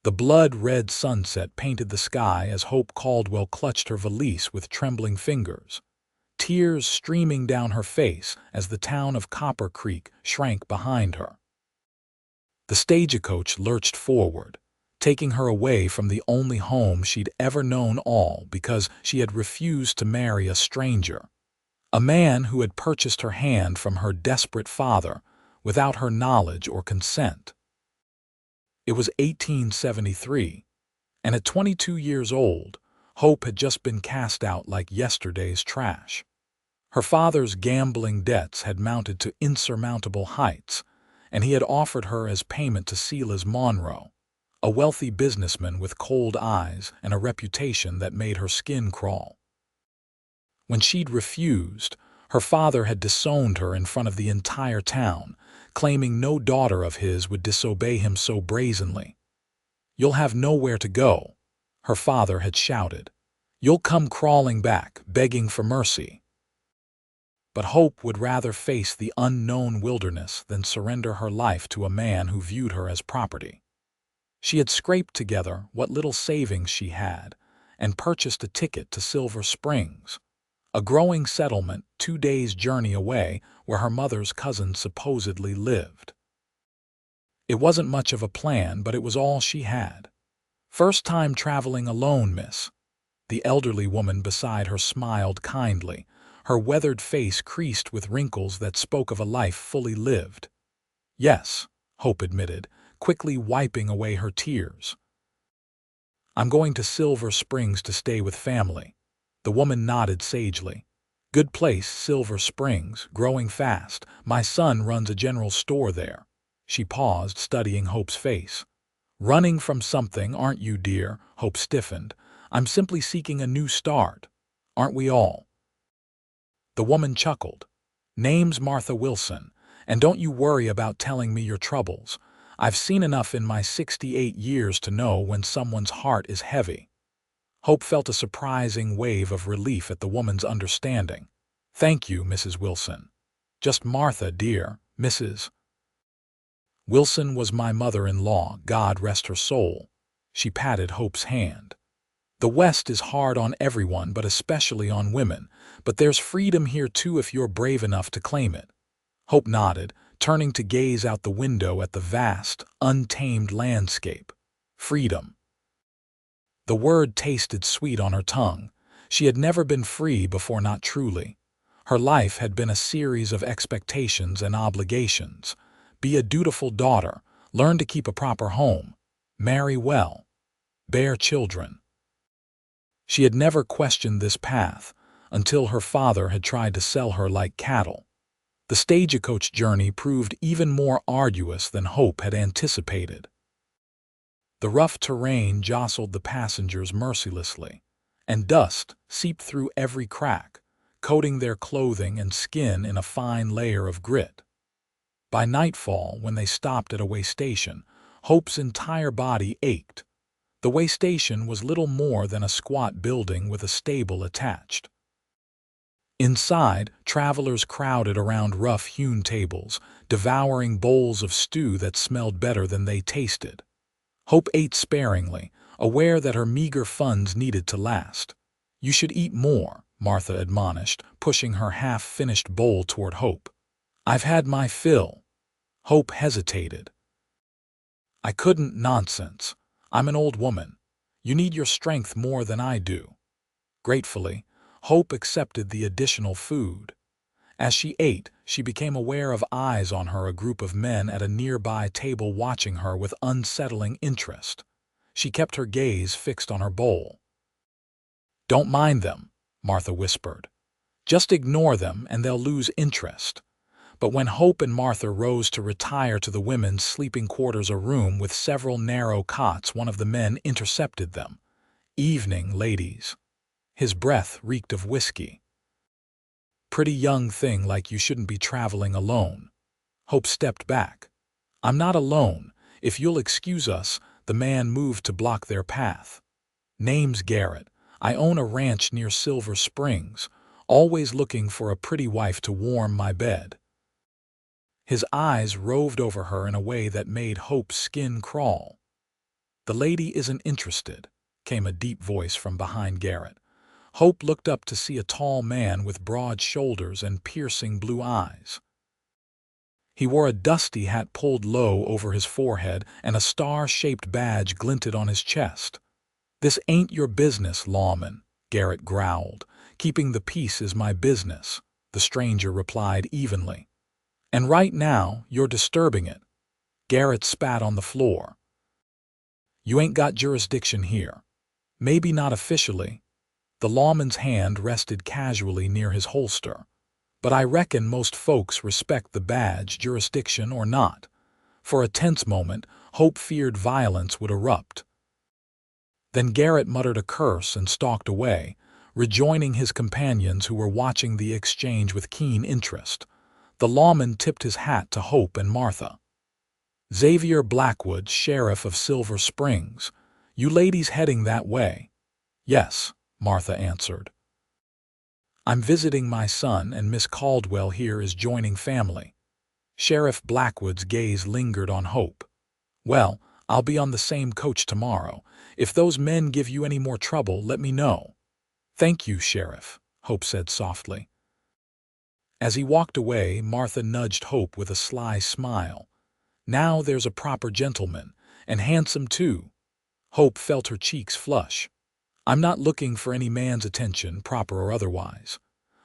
The blood-red sunset painted the sky as Hope Caldwell clutched her valise with trembling fingers, tears streaming down her face as the town of Copper Creek shrank behind her. The stagecoach lurched forward, taking her away from the only home she'd ever known, all because she had refused to marry a stranger, a man who had purchased her hand from her desperate father without her knowledge or consent. It was 1873, and at 22 years old, Hope had just been cast out like yesterday's trash. Her father's gambling debts had mounted to insurmountable heights, and he had offered her as payment to Silas Monroe, a wealthy businessman with cold eyes and a reputation that made her skin crawl. When she'd refused, her father had disowned her in front of the entire town, claiming no daughter of his would disobey him so brazenly. "You'll have nowhere to go," her father had shouted. "You'll come crawling back, begging for mercy." But Hope would rather face the unknown wilderness than surrender her life to a man who viewed her as property. She had scraped together what little savings she had and purchased a ticket to Silver Springs, a growing settlement 2 days' journey away where her mother's cousin supposedly lived. It wasn't much of a plan, but it was all she had. "First time traveling alone, miss." The elderly woman beside her smiled kindly, her weathered face creased with wrinkles that spoke of a life fully lived. "Yes," Hope admitted, quickly wiping away her tears. "I'm going to Silver Springs to stay with family." The woman nodded sagely. "Good place, Silver Springs, growing fast. My son runs a general store there." She paused, studying Hope's face. "Running from something, aren't you, dear?" Hope stiffened. "I'm simply seeking a new start. Aren't we all?" The woman chuckled. "Name's Martha Wilson, and don't you worry about telling me your troubles. I've seen enough in my 68 years to know when someone's heart is heavy." Hope felt a surprising wave of relief at the woman's understanding. "Thank you, Mrs. Wilson." "Just Martha, dear. Mrs. Wilson was my mother-in-law, God rest her soul." She patted Hope's hand. "The West is hard on everyone, but especially on women, but there's freedom here too if you're brave enough to claim it." Hope nodded, turning to gaze out the window at the vast, untamed landscape. Freedom. The word tasted sweet on her tongue. She had never been free before, not truly. Her life had been a series of expectations and obligations. Be a dutiful daughter, learn to keep a proper home, marry well, bear children. She had never questioned this path until her father had tried to sell her like cattle. The stagecoach journey proved even more arduous than Hope had anticipated. The rough terrain jostled the passengers mercilessly, and dust seeped through every crack, coating their clothing and skin in a fine layer of grit. By nightfall, when they stopped at a way station, Hope's entire body ached. The way station was little more than a squat building with a stable attached. Inside, travelers crowded around rough-hewn tables, devouring bowls of stew that smelled better than they tasted. Hope ate sparingly, aware that her meager funds needed to last. "You should eat more," Martha admonished, pushing her half-finished bowl toward Hope. "I've had my fill." Hope hesitated. "I couldn't." "Nonsense. I'm an old woman. You need your strength more than I do." Gratefully, Hope accepted the additional food. As she ate, she became aware of eyes on her, a group of men at a nearby table watching her with unsettling interest. She kept her gaze fixed on her bowl. "Don't mind them," Martha whispered. "Just ignore them and they'll lose interest." But when Hope and Martha rose to retire to the women's sleeping quarters, a room with several narrow cots, one of the men intercepted them. "Evening, ladies." His breath reeked of whiskey. "Pretty young thing like you shouldn't be traveling alone." Hope stepped back. "I'm not alone. If you'll excuse us." The man moved to block their path. "Name's Garrett. I own a ranch near Silver Springs, always looking for a pretty wife to warm my bed." His eyes roved over her in a way that made Hope's skin crawl. "The lady isn't interested," came a deep voice from behind Garrett. Hope looked up to see a tall man with broad shoulders and piercing blue eyes. He wore a dusty hat pulled low over his forehead, and a star-shaped badge glinted on his chest. "This ain't your business, lawman," Garrett growled. "Keeping the peace is my business," the stranger replied evenly. "And right now, you're disturbing it." Garrett spat on the floor. "You ain't got jurisdiction here." "Maybe not officially." The lawman's hand rested casually near his holster. "But I reckon most folks respect the badge, jurisdiction or not." For a tense moment, Hope feared violence would erupt. Then Garrett muttered a curse and stalked away, rejoining his companions who were watching the exchange with keen interest. The lawman tipped his hat to Hope and Martha. "Xavier Blackwood, sheriff of Silver Springs. You ladies heading that way?" "Yes," Martha answered. "I'm visiting my son, and Miss Caldwell here is joining family." Sheriff Blackwood's gaze lingered on Hope. "Well, I'll be on the same coach tomorrow. If those men give you any more trouble, let me know." "Thank you, Sheriff," Hope said softly. As he walked away, Martha nudged Hope with a sly smile. "Now there's a proper gentleman, and handsome too." Hope felt her cheeks flush. "I'm not looking for any man's attention, proper or otherwise."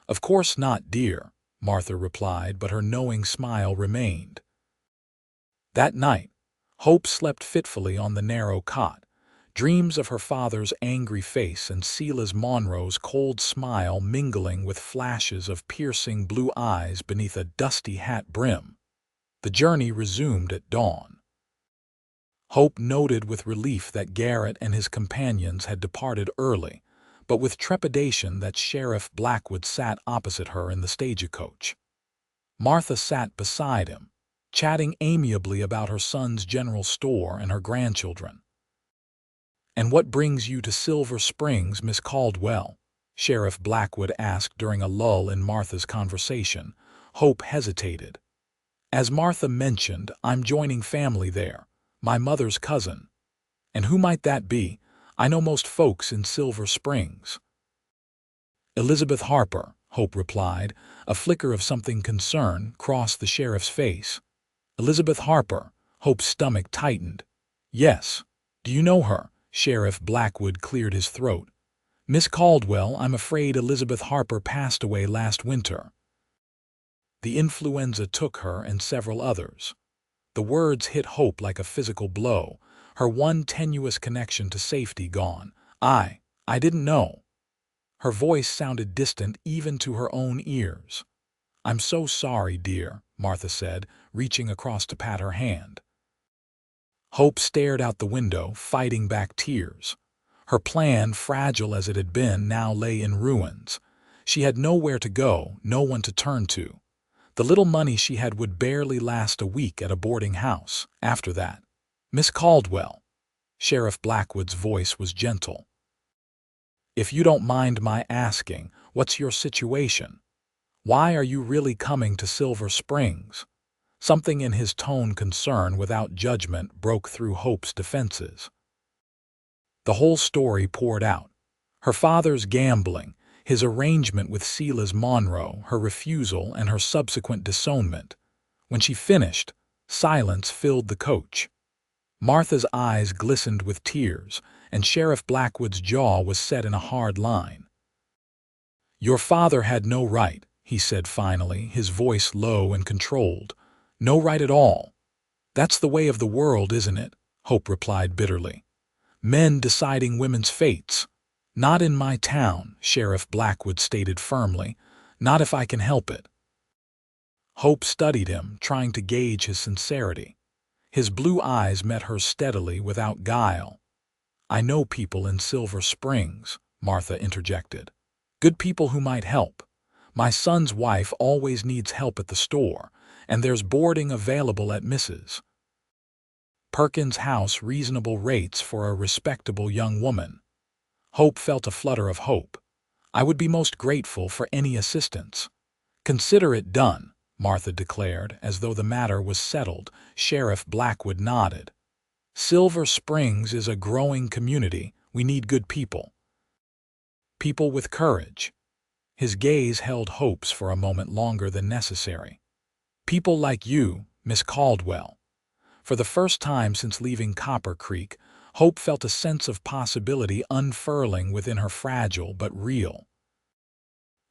"Of course not, dear," Martha replied, but her knowing smile remained. That night, Hope slept fitfully on the narrow cot. Dreams of her father's angry face and Sela's Monroe's cold smile mingling with flashes of piercing blue eyes beneath a dusty hat brim. The journey resumed at dawn. Hope noted with relief that Garrett and his companions had departed early, but with trepidation that Sheriff Blackwood sat opposite her in the stagecoach. Martha sat beside him, chatting amiably about her son's general store and her grandchildren. "And what brings you to Silver Springs, Miss Caldwell?" Sheriff Blackwood asked during a lull in Martha's conversation. Hope hesitated. "As Martha mentioned, I'm joining family there. My mother's cousin." "And who might that be? I know most folks in Silver Springs." "Elizabeth Harper," Hope replied. A flicker of something concerned crossed the sheriff's face. "Elizabeth Harper," Hope's stomach tightened. "Yes. Do you know her?" Sheriff Blackwood cleared his throat. "Miss Caldwell, I'm afraid Elizabeth Harper passed away last winter. The influenza took her and several others." The words hit Hope like a physical blow, her one tenuous connection to safety gone. I didn't know." Her voice sounded distant even to her own ears. "I'm so sorry, dear," Martha said, reaching across to pat her hand. Hope stared out the window, fighting back tears. Her plan, fragile as it had been, now lay in ruins. She had nowhere to go, no one to turn to. The little money she had would barely last a week at a boarding house. After that, "Miss Caldwell," Sheriff Blackwood's voice was gentle. "If you don't mind my asking, what's your situation? Why are you really coming to Silver Springs?" Something in his tone, concern without judgment, broke through Hope's defenses. The whole story poured out. Her father's gambling, his arrangement with Sela's Monroe, her refusal, and her subsequent disownment. When she finished, silence filled the coach. Martha's eyes glistened with tears, and Sheriff Blackwood's jaw was set in a hard line. "Your father had no right," he said finally, his voice low and controlled. "No right at all." "That's the way of the world, isn't it?" Hope replied bitterly. "Men deciding women's fates." "Not in my town," Sheriff Blackwood stated firmly. "Not if I can help it." Hope studied him, trying to gauge his sincerity. His blue eyes met hers steadily, without guile. "I know people in Silver Springs," Martha interjected. "Good people who might help. My son's wife always needs help at the store, and there's boarding available at Mrs. Perkins' house, reasonable rates for a respectable young woman." Hope felt a flutter of hope. "I would be most grateful for any assistance." "Consider it done," Martha declared, as though the matter was settled. Sheriff Blackwood nodded. Silver Springs is a growing community. We need good people. People with courage. His gaze held Hope's for a moment longer than necessary. People like you, Miss Caldwell. For the first time since leaving Copper Creek, Hope felt a sense of possibility unfurling within her fragile but real.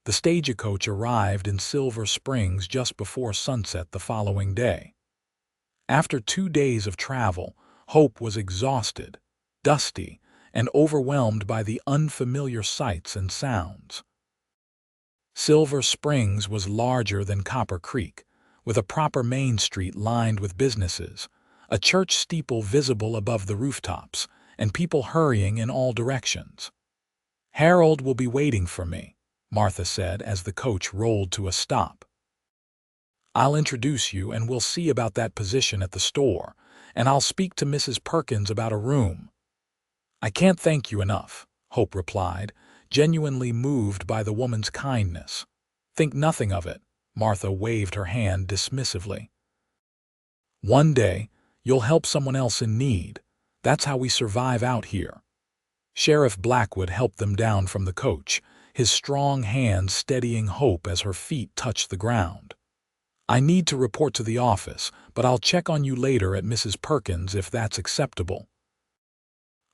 The stagecoach arrived in Silver Springs just before sunset the following day. After 2 days of travel, Hope was exhausted, dusty, and overwhelmed by the unfamiliar sights and sounds. Silver Springs was larger than Copper Creek, with a proper main street lined with businesses, a church steeple visible above the rooftops, and people hurrying in all directions. "Harold will be waiting for me," Martha said as the coach rolled to a stop. "I'll introduce you and we'll see about that position at the store, and I'll speak to Mrs. Perkins about a room." "I can't thank you enough," Hope replied, genuinely moved by the woman's kindness. "Think nothing of it," Martha waved her hand dismissively. "One day, you'll help someone else in need. That's how we survive out here." Sheriff Blackwood helped them down from the coach, his strong hands steadying Hope as her feet touched the ground. "I need to report to the office, but I'll check on you later at Mrs. Perkins if that's acceptable."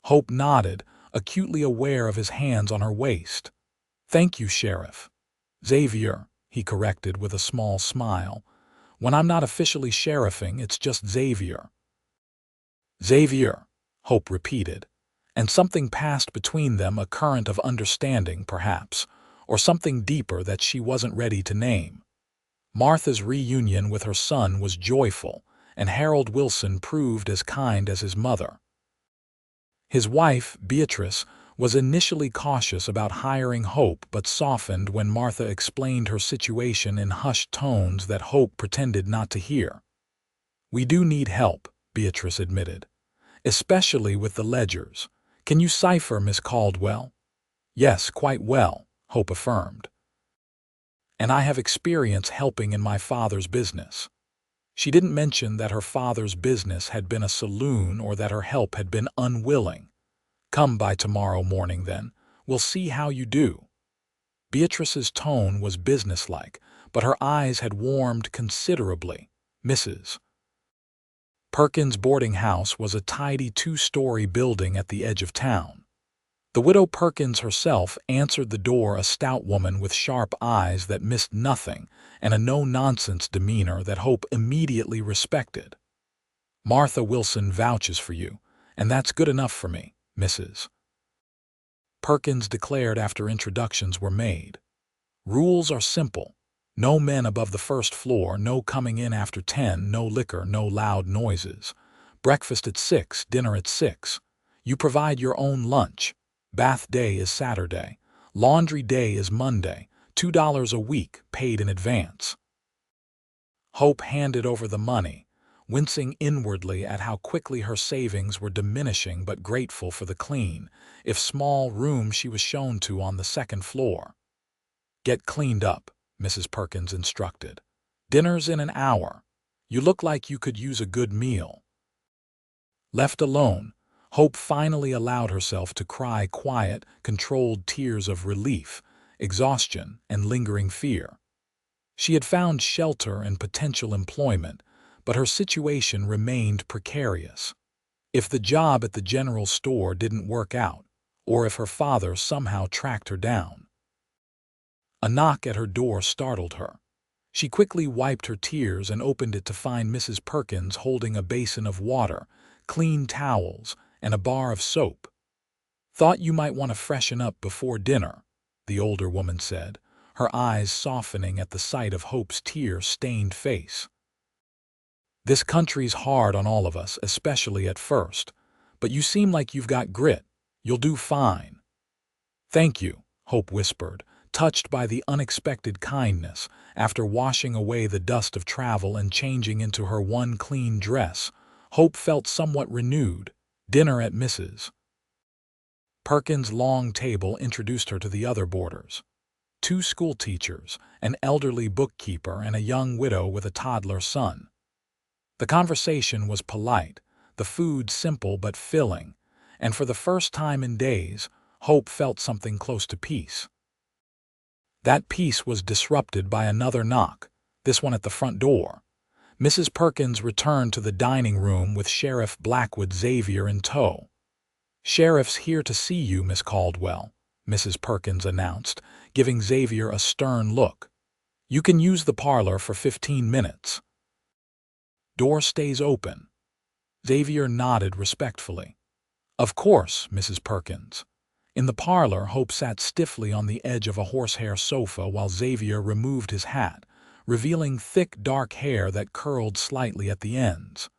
Hope nodded, acutely aware of his hands on her waist. "Thank you, Sheriff." "Xavier," he corrected with a small smile. "When I'm not officially sheriffing, it's just Xavier." "Xavier," Hope repeated, and something passed between them, a current of understanding, perhaps, or something deeper that she wasn't ready to name. Martha's reunion with her son was joyful, and Harold Wilson proved as kind as his mother. His wife, Beatrice, was initially cautious about hiring Hope but softened when Martha explained her situation in hushed tones that Hope pretended not to hear. "We do need help," Beatrice admitted, "especially with the ledgers. Can you cipher, Miss Caldwell?" "Yes, quite well," Hope affirmed. "And I have experience helping in my father's business." She didn't mention that her father's business had been a saloon or that her help had been unwilling. "Come by tomorrow morning, then. We'll see how you do." Beatrice's tone was businesslike, but her eyes had warmed considerably. Mrs. Perkins' boarding house was a tidy 2-story building at the edge of town. The widow Perkins herself answered the door, a stout woman with sharp eyes that missed nothing and a no-nonsense demeanor that Hope immediately respected. "Martha Wilson vouches for you, and that's good enough for me, Mrs. Perkins declared after introductions were made. "Rules are simple. No men above the first floor, no coming in after 10, no liquor, no loud noises. Breakfast at 6, dinner at 6. You provide your own lunch. Bath day is Saturday. Laundry day is Monday. $2 a week, paid in advance." Hope handed over the money, wincing inwardly at how quickly her savings were diminishing but grateful for the clean, if small, room she was shown to on the second floor. "Get cleaned up," Mrs. Perkins instructed. "Dinner's in an hour. You look like you could use a good meal." Left alone, Hope finally allowed herself to cry quiet, controlled tears of relief, exhaustion, and lingering fear. She had found shelter and potential employment, but her situation remained precarious. If the job at the general store didn't work out, or if her father somehow tracked her down. A knock at her door startled her. She quickly wiped her tears and opened it to find Mrs. Perkins holding a basin of water, clean towels, and a bar of soap. "Thought you might want to freshen up before dinner," the older woman said, her eyes softening at the sight of Hope's tear-stained face. "This country's hard on all of us, especially at first, but you seem like you've got grit. You'll do fine." "Thank you," Hope whispered, touched by the unexpected kindness. After washing away the dust of travel and changing into her one clean dress, Hope felt somewhat renewed. Dinner at Mrs. Perkins' long table introduced her to the other boarders. 2 schoolteachers, an elderly bookkeeper, and a young widow with a toddler son. The conversation was polite, the food simple but filling, and for the first time in days, Hope felt something close to peace. That peace was disrupted by another knock, this one at the front door. Mrs. Perkins returned to the dining room with Sheriff Blackwood Xavier in tow. "Sheriff's here to see you, Miss Caldwell," Mrs. Perkins announced, giving Xavier a stern look. "You can use the parlor for 15 minutes. Door stays open." Xavier nodded respectfully. "Of course, Mrs. Perkins." In the parlor, Hope sat stiffly on the edge of a horsehair sofa while Xavier removed his hat, revealing thick, dark hair that curled slightly at the ends.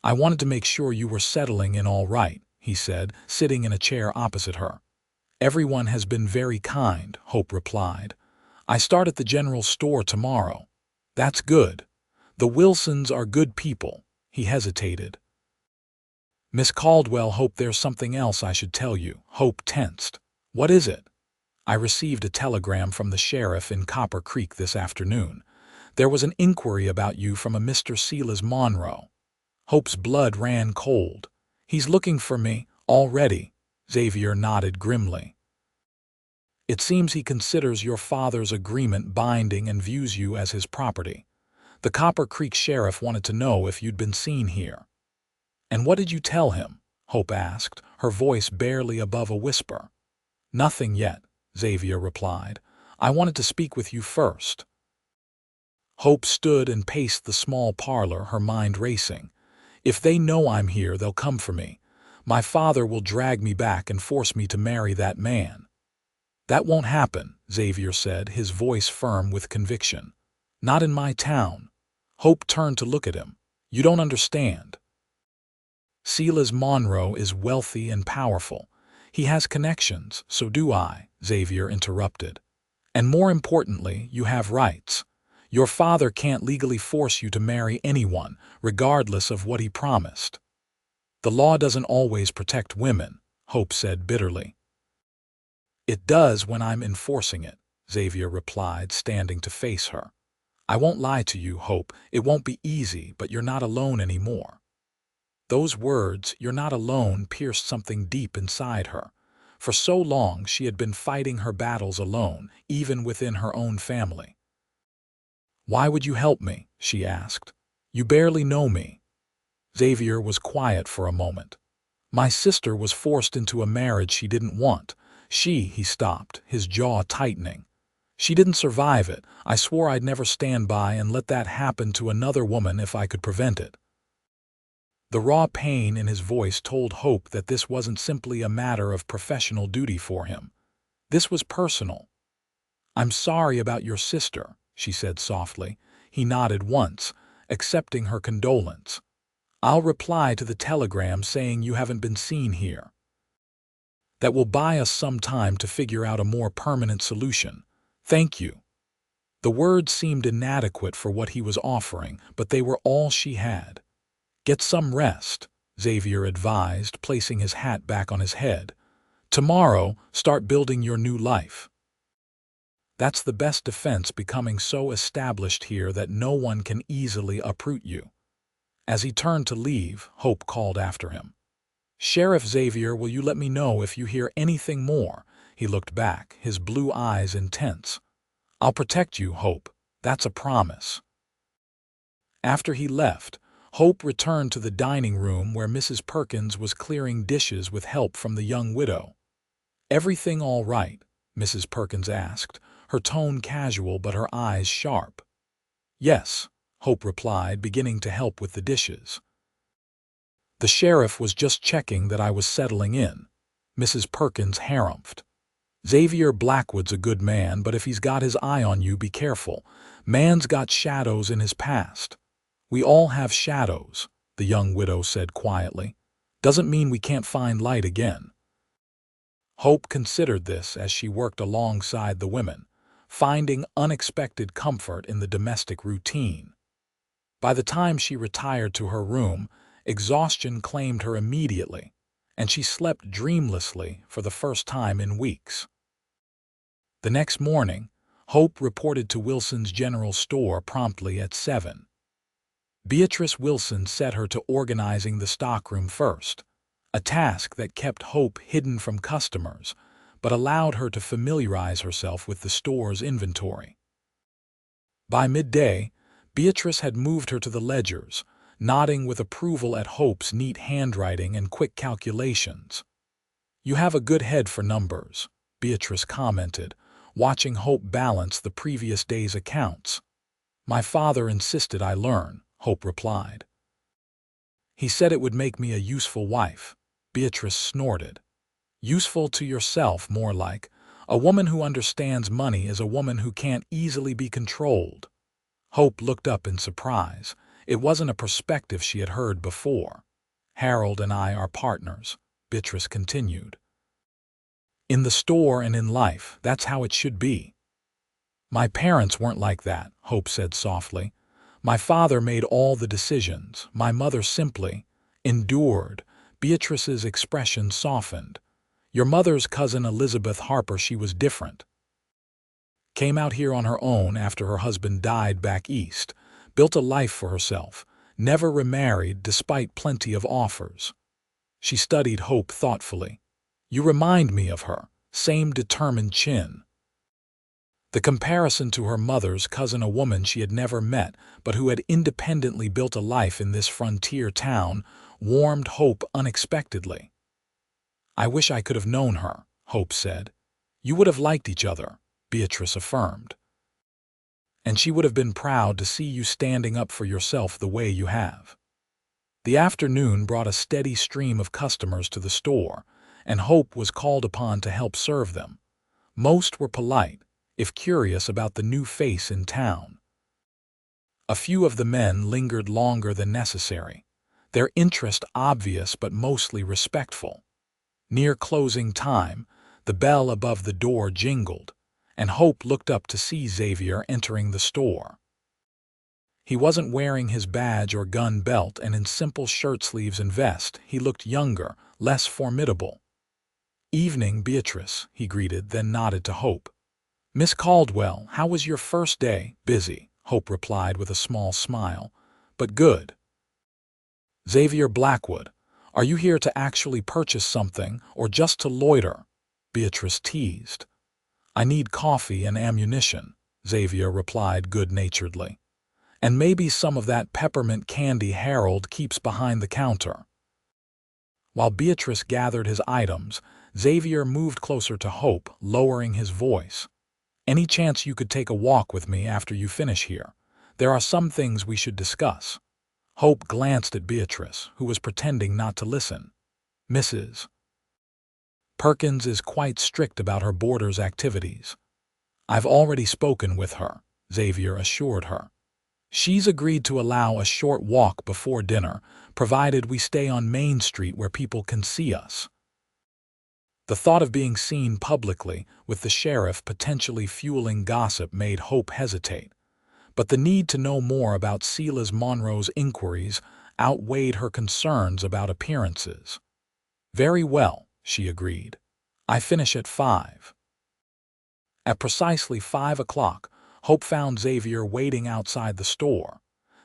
"I wanted to make sure you were settling in all right," he said, sitting in a chair opposite her. "Everyone has been very kind," Hope replied. "I start at the general store tomorrow." "That's good. The Wilsons are good people." He hesitated. "Miss Caldwell, Hope, there's something else I should tell you." Hope tensed. "What is it?" "I received a telegram from the sheriff in Copper Creek this afternoon. There was an inquiry about you from a Mr. Silas Monroe." Hope's blood ran cold. "He's looking for me, already." Xavier nodded grimly. "It seems he considers your father's agreement binding and views you as his property. The Copper Creek sheriff wanted to know if you'd been seen here." "And what did you tell him?" Hope asked, her voice barely above a whisper. "Nothing yet," Xavier replied. "I wanted to speak with you first." Hope stood and paced the small parlor, her mind racing. "If they know I'm here, they'll come for me. My father will drag me back and force me to marry that man." "That won't happen," Xavier said, his voice firm with conviction. "Not in my town." Hope turned to look at him. "You don't understand. Silas Monroe is wealthy and powerful. He has connections, so do I," Xavier interrupted. "And more importantly, you have rights. Your father can't legally force you to marry anyone, regardless of what he promised." "The law doesn't always protect women," Hope said bitterly. "It does when I'm enforcing it," Xavier replied, standing to face her. "I won't lie to you, Hope. It won't be easy, but you're not alone anymore." Those words, "you're not alone," pierced something deep inside her. For so long she had been fighting her battles alone, even within her own family. "Why would you help me?" she asked. "You barely know me." Xavier was quiet for a moment. "My sister was forced into a marriage she didn't want. He stopped, his jaw tightening. "She didn't survive it. I swore I'd never stand by and let that happen to another woman if I could prevent it." The raw pain in his voice told Hope that this wasn't simply a matter of professional duty for him. This was personal. "I'm sorry about your sister," she said softly. He nodded once, accepting her condolence. "I'll reply to the telegram saying you haven't been seen here. That will buy us some time to figure out a more permanent solution. Thank you." The words seemed inadequate for what he was offering, but they were all she had. "Get some rest," Xavier advised, placing his hat back on his head. "Tomorrow, start building your new life. That's the best defense, becoming so established here that no one can easily uproot you." As he turned to leave, Hope called after him. "Sheriff Xavier, will you let me know if you hear anything more?" He looked back, his blue eyes intense. "I'll protect you, Hope. That's a promise." After he left, Hope returned to the dining room where Mrs. Perkins was clearing dishes with help from the young widow. "Everything all right?" Mrs. Perkins asked, her tone casual but her eyes sharp. "Yes," Hope replied, beginning to help with the dishes. "The sheriff was just checking that I was settling in," Mrs. Perkins harumphed. "Xavier Blackwood's a good man, but if he's got his eye on you, be careful. Man's got shadows in his past." "We all have shadows," the young widow said quietly. "Doesn't mean we can't find light again." Hope considered this as she worked alongside the women, finding unexpected comfort in the domestic routine. By the time she retired to her room, exhaustion claimed her immediately, and she slept dreamlessly for the first time in weeks. The next morning, Hope reported to Wilson's General Store promptly at 7. Beatrice Wilson set her to organizing the stockroom first, a task that kept Hope hidden from customers, but allowed her to familiarize herself with the store's inventory. By midday, Beatrice had moved her to the ledgers, nodding with approval at Hope's neat handwriting and quick calculations. "You have a good head for numbers," Beatrice commented, watching Hope balance the previous day's accounts. "My father insisted I learn," Hope replied. "He said it would make me a useful wife," Beatrice snorted. "Useful to yourself, more like. A woman who understands money is a woman who can't easily be controlled." Hope looked up in surprise. It wasn't a perspective she had heard before. "Harold and I are partners," Beatrice continued. "In the store and in life, that's how it should be." "My parents weren't like that," Hope said softly. "My father made all the decisions. My mother simply endured." Beatrice's expression softened. "Your mother's cousin Elizabeth Harper, she was different. Came out here on her own after her husband died back east, built a life for herself, never remarried despite plenty of offers." She studied Hope thoughtfully. "You remind me of her, same determined chin." The comparison to her mother's cousin, a woman she had never met but who had independently built a life in this frontier town, warmed Hope unexpectedly. "I wish I could have known her," Hope said. "You would have liked each other," Beatrice affirmed. "And she would have been proud to see you standing up for yourself the way you have." The afternoon brought a steady stream of customers to the store, and Hope was called upon to help serve them. Most were polite, if curious about the new face in town. A few of the men lingered longer than necessary, their interest obvious but mostly respectful. Near closing time, the bell above the door jingled, and Hope looked up to see Xavier entering the store. He wasn't wearing his badge or gun belt, and in simple shirt sleeves and vest, he looked younger, less formidable. "Evening, Beatrice," he greeted, then nodded to Hope. "Miss Caldwell, how was your first day?" "Busy," Hope replied with a small smile. "But good." "Xavier Blackwood, are you here to actually purchase something or just to loiter?" Beatrice teased. "I need coffee and ammunition," Xavier replied good-naturedly. "And maybe some of that peppermint candy Harold keeps behind the counter." While Beatrice gathered his items, Xavier moved closer to Hope, lowering his voice. "Any chance you could take a walk with me after you finish here? There are some things we should discuss." Hope glanced at Beatrice, who was pretending not to listen. "Mrs. Perkins is quite strict about her boarder's activities." "I've already spoken with her," Xavier assured her. "She's agreed to allow a short walk before dinner, provided we stay on Main Street where people can see us." The thought of being seen publicly, with the sheriff potentially fueling gossip, made Hope hesitate. But the need to know more about Silas Monroe's inquiries outweighed her concerns about appearances. "Very well," she agreed. "I finish at 5. At precisely 5 o'clock, Hope found Xavier waiting outside the store.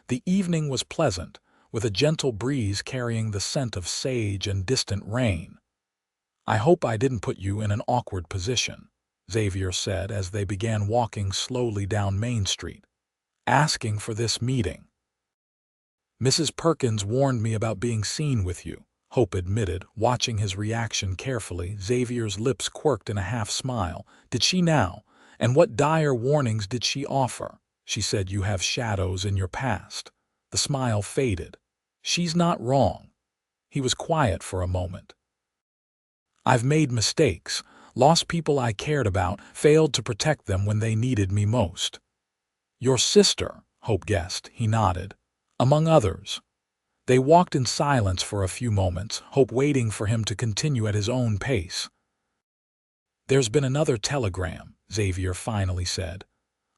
The evening was pleasant, with a gentle breeze carrying the scent of sage and distant rain. "I hope I didn't put you in an awkward position," Xavier said as they began walking slowly down Main Street. "Asking for this meeting." "Mrs. Perkins warned me about being seen with you," Hope admitted, watching his reaction carefully. Xavier's lips quirked in a half-smile. "Did she now? And what dire warnings did she offer?" "She said you have shadows in your past." The smile faded. "She's not wrong." He was quiet for a moment. "I've made mistakes, lost people I cared about, failed to protect them when they needed me most." "Your sister," Hope guessed. He nodded. "Among others." They walked in silence for a few moments, Hope waiting for him to continue at his own pace. "There's been another telegram," Xavier finally said.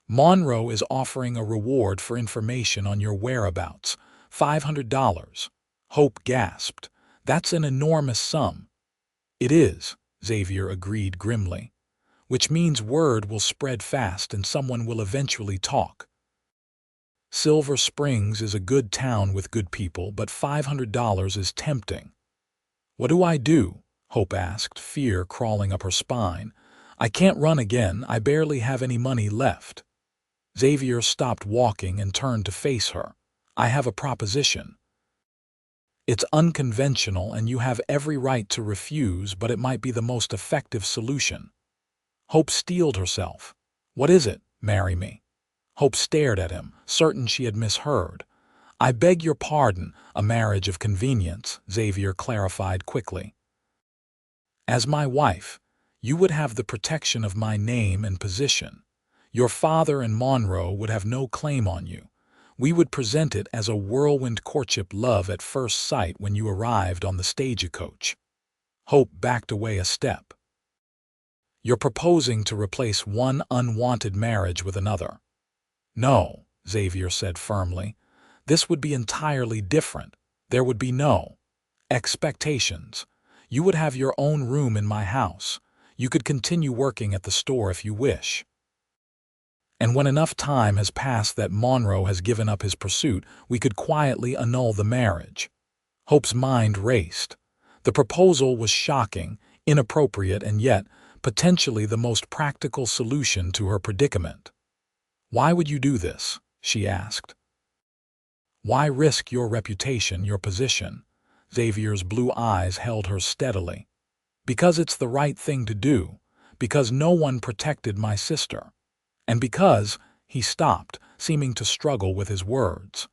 "Monroe is offering a reward for information on your whereabouts. $500. Hope gasped. "That's an enormous sum." "It is," Xavier agreed grimly. "Which means word will spread fast and someone will eventually talk." Silver Springs is a good town with good people, but $500 is tempting. What do I do? Hope asked, fear crawling up her spine. I can't run again. I barely have any money left. Xavier stopped walking and turned to face her. I have a proposition. It's unconventional and you have every right to refuse, but it might be the most effective solution. Hope steeled herself. What is it? Marry me. Hope stared at him, certain she had misheard. I beg your pardon, a marriage of convenience, Xavier clarified quickly. As my wife, you would have the protection of my name and position. Your father and Monroe would have no claim on you. We would present it as a whirlwind courtship, love at first sight when you arrived on the stagecoach. Hope backed away a step. You're proposing to replace one unwanted marriage with another. No, Xavier said firmly. This would be entirely different. There would be no expectations. You would have your own room in my house. You could continue working at the store if you wish. And when enough time has passed that Monroe has given up his pursuit, we could quietly annul the marriage. Hope's mind raced. The proposal was shocking, inappropriate, and yet potentially the most practical solution to her predicament. Why would you do this? She asked. Why risk your reputation, your position? Xavier's blue eyes held her steadily. Because it's the right thing to do. Because no one protected my sister. And because, he stopped, seeming to struggle with his words.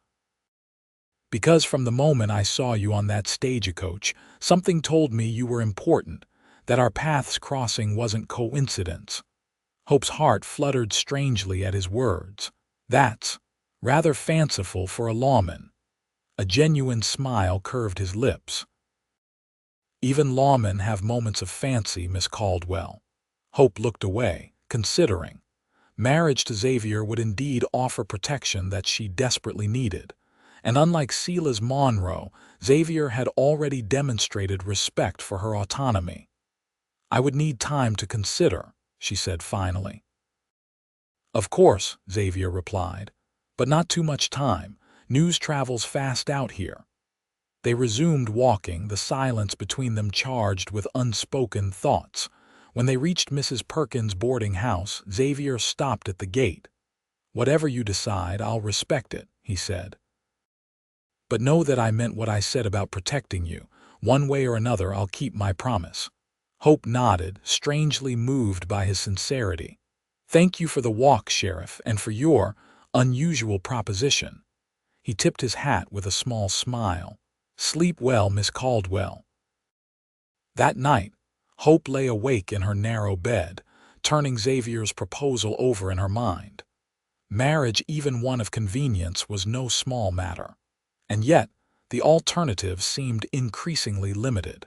Because from the moment I saw you on that stagecoach, something told me you were important, that our paths crossing wasn't coincidence. Hope's heart fluttered strangely at his words. That's rather fanciful for a lawman. A genuine smile curved his lips. Even lawmen have moments of fancy, Miss Caldwell. Hope looked away, considering. Marriage to Xavier would indeed offer protection that she desperately needed. And unlike Sela's Monroe, Xavier had already demonstrated respect for her autonomy. I would need time to consider, she said finally. Of course, Xavier replied, but not too much time. News travels fast out here. They resumed walking, the silence between them charged with unspoken thoughts. When they reached Mrs. Perkins' boarding house, Xavier stopped at the gate. Whatever you decide, I'll respect it, he said. But know that I meant what I said about protecting you. One way or another, I'll keep my promise. Hope nodded, strangely moved by his sincerity. Thank you for the walk, Sheriff, and for your unusual proposition. He tipped his hat with a small smile. Sleep well, Miss Caldwell. That night, Hope lay awake in her narrow bed, turning Xavier's proposal over in her mind. Marriage, even one of convenience, was no small matter. And yet, the alternatives seemed increasingly limited.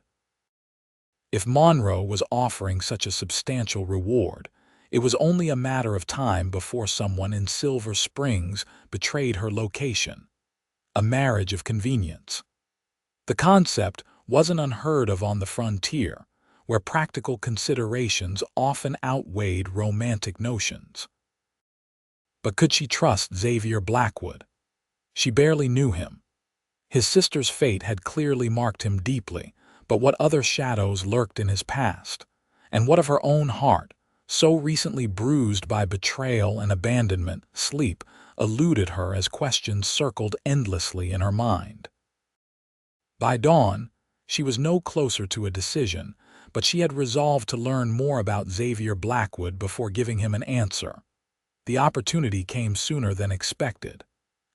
If Monroe was offering such a substantial reward, it was only a matter of time before someone in Silver Springs betrayed her location. A marriage of convenience. The concept wasn't unheard of on the frontier, where practical considerations often outweighed romantic notions. But could she trust Xavier Blackwood? She barely knew him. His sister's fate had clearly marked him deeply, but what other shadows lurked in his past? And what of her own heart, so recently bruised by betrayal and abandonment? Sleep eluded her as questions circled endlessly in her mind. By dawn, she was no closer to a decision, but she had resolved to learn more about Xavier Blackwood before giving him an answer. The opportunity came sooner than expected.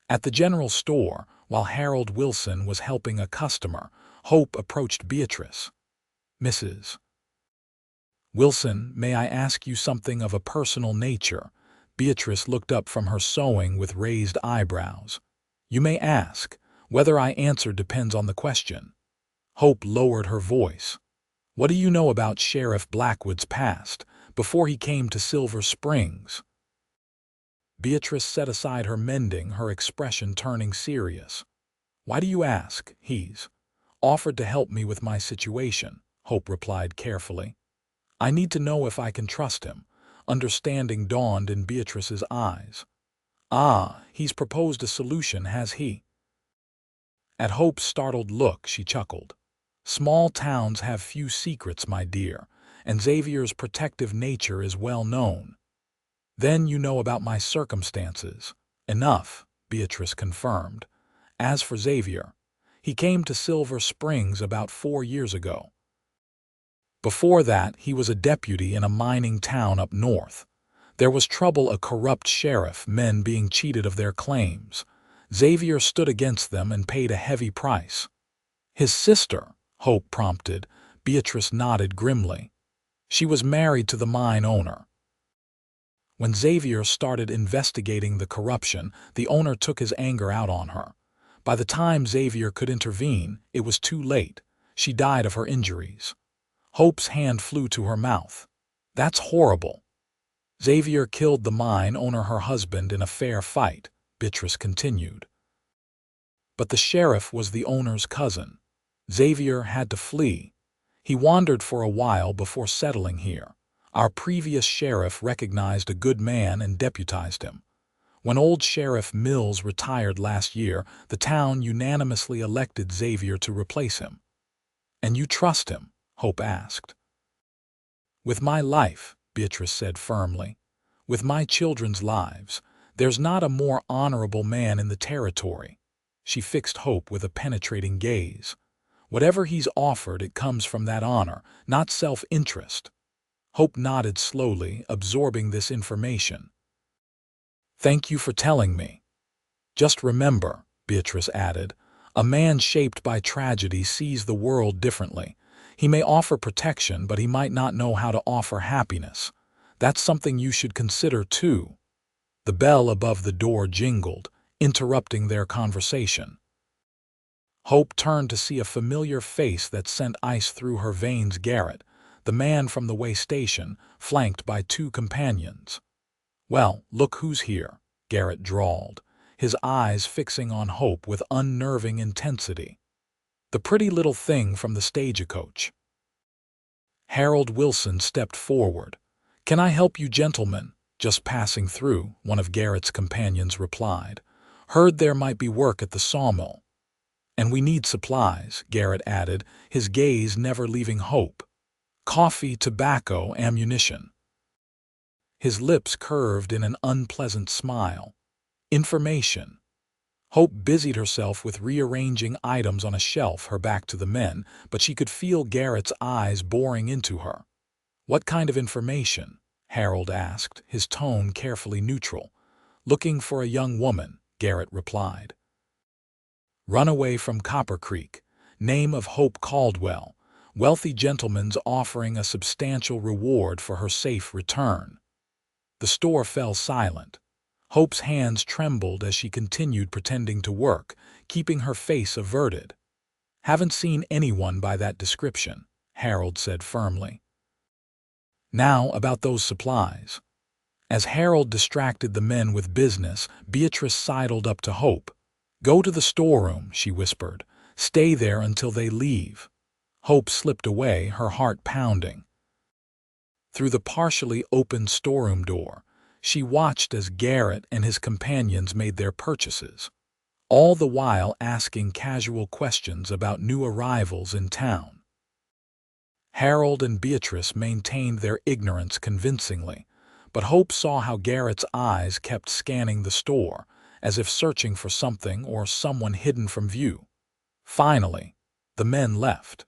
At the general store, while Harold Wilson was helping a customer, Hope approached Beatrice. Mrs. Wilson, may I ask you something of a personal nature? Beatrice looked up from her sewing with raised eyebrows. You may ask. Whether I answer depends on the question. Hope lowered her voice. What do you know about Sheriff Blackwood's past, before he came to Silver Springs? Beatrice set aside her mending, her expression turning serious. Why do you ask? He's offered to help me with my situation, Hope replied carefully. I need to know if I can trust him. Understanding dawned in Beatrice's eyes. Ah, he's proposed a solution, has he? At Hope's startled look, she chuckled. Small towns have few secrets, my dear, and Xavier's protective nature is well known. Then you know about my circumstances. Enough, Beatrice confirmed. As for Xavier, he came to Silver Springs about 4 years ago. Before that, he was a deputy in a mining town up north. There was trouble, a corrupt sheriff, men being cheated of their claims. Xavier stood against them and paid a heavy price. His sister, Hope prompted. Beatrice nodded grimly. She was married to the mine owner. When Xavier started investigating the corruption, the owner took his anger out on her. By the time Xavier could intervene, it was too late. She died of her injuries. Hope's hand flew to her mouth. That's horrible. Xavier killed the mine owner, her husband, in a fair fight, Beatrice continued. But the sheriff was the owner's cousin. Xavier had to flee. He wandered for a while before settling here. Our previous sheriff recognized a good man and deputized him. When old Sheriff Mills retired last year, the town unanimously elected Xavier to replace him. And you trust him? Hope asked. With my life, Beatrice said firmly. With my children's lives. There's not a more honorable man in the territory. She fixed Hope with a penetrating gaze. Whatever he's offered, it comes from that honor, not self-interest. Hope nodded slowly, absorbing this information. Thank you for telling me. Just remember, Beatrice added, a man shaped by tragedy sees the world differently. He may offer protection, but he might not know how to offer happiness. That's something you should consider too. The bell above the door jingled, interrupting their conversation. Hope turned to see a familiar face that sent ice through her veins. Garrett, the man from the way station, flanked by two companions. Well, look who's here, Garrett drawled, his eyes fixing on Hope with unnerving intensity. The pretty little thing from the stagecoach. Harold Wilson stepped forward. Can I help you, gentlemen? Just passing through, one of Garrett's companions replied. Heard there might be work at the sawmill. And we need supplies, Garrett added, his gaze never leaving Hope. Coffee, tobacco, ammunition. His lips curved in an unpleasant smile. Information. Hope busied herself with rearranging items on a shelf, her back to the men, but she could feel Garrett's eyes boring into her. What kind of information? Harold asked, his tone carefully neutral. Looking for a young woman, Garrett replied. Runaway from Copper Creek. Name of Hope Caldwell. Wealthy gentleman's offering a substantial reward for her safe return. The store fell silent. Hope's hands trembled as she continued pretending to work, keeping her face averted. Haven't seen anyone by that description, Harold said firmly. Now about those supplies. As Harold distracted the men with business, Beatrice sidled up to Hope. Go to the storeroom, she whispered. Stay there until they leave. Hope slipped away, her heart pounding. Through the partially open storeroom door, she watched as Garrett and his companions made their purchases, all the while asking casual questions about new arrivals in town. Harold and Beatrice maintained their ignorance convincingly, but Hope saw how Garrett's eyes kept scanning the store, as if searching for something or someone hidden from view. Finally, the men left.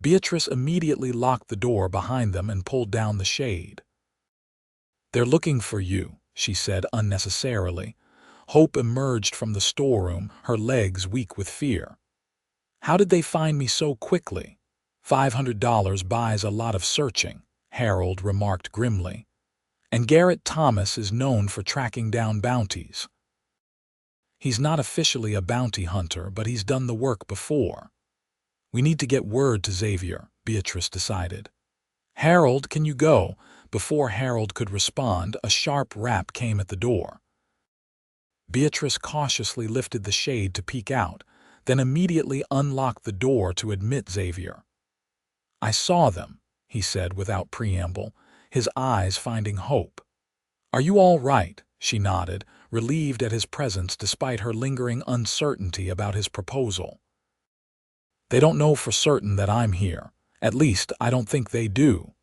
Beatrice immediately locked the door behind them and pulled down the shade. They're looking for you, she said unnecessarily. Hope emerged from the storeroom, her legs weak with fear. How did they find me so quickly? $500 buys a lot of searching, Harold remarked grimly. And Garrett Thomas is known for tracking down bounties. He's not officially a bounty hunter, but he's done the work before. We need to get word to Xavier, Beatrice decided. Harold, can you go? Before Harold could respond, a sharp rap came at the door. Beatrice cautiously lifted the shade to peek out, then immediately unlocked the door to admit Xavier. I saw them, he said without preamble, his eyes finding Hope. Are you all right? She nodded, relieved at his presence despite her lingering uncertainty about his proposal. "They don't know for certain that I'm here. At least, I don't think they do."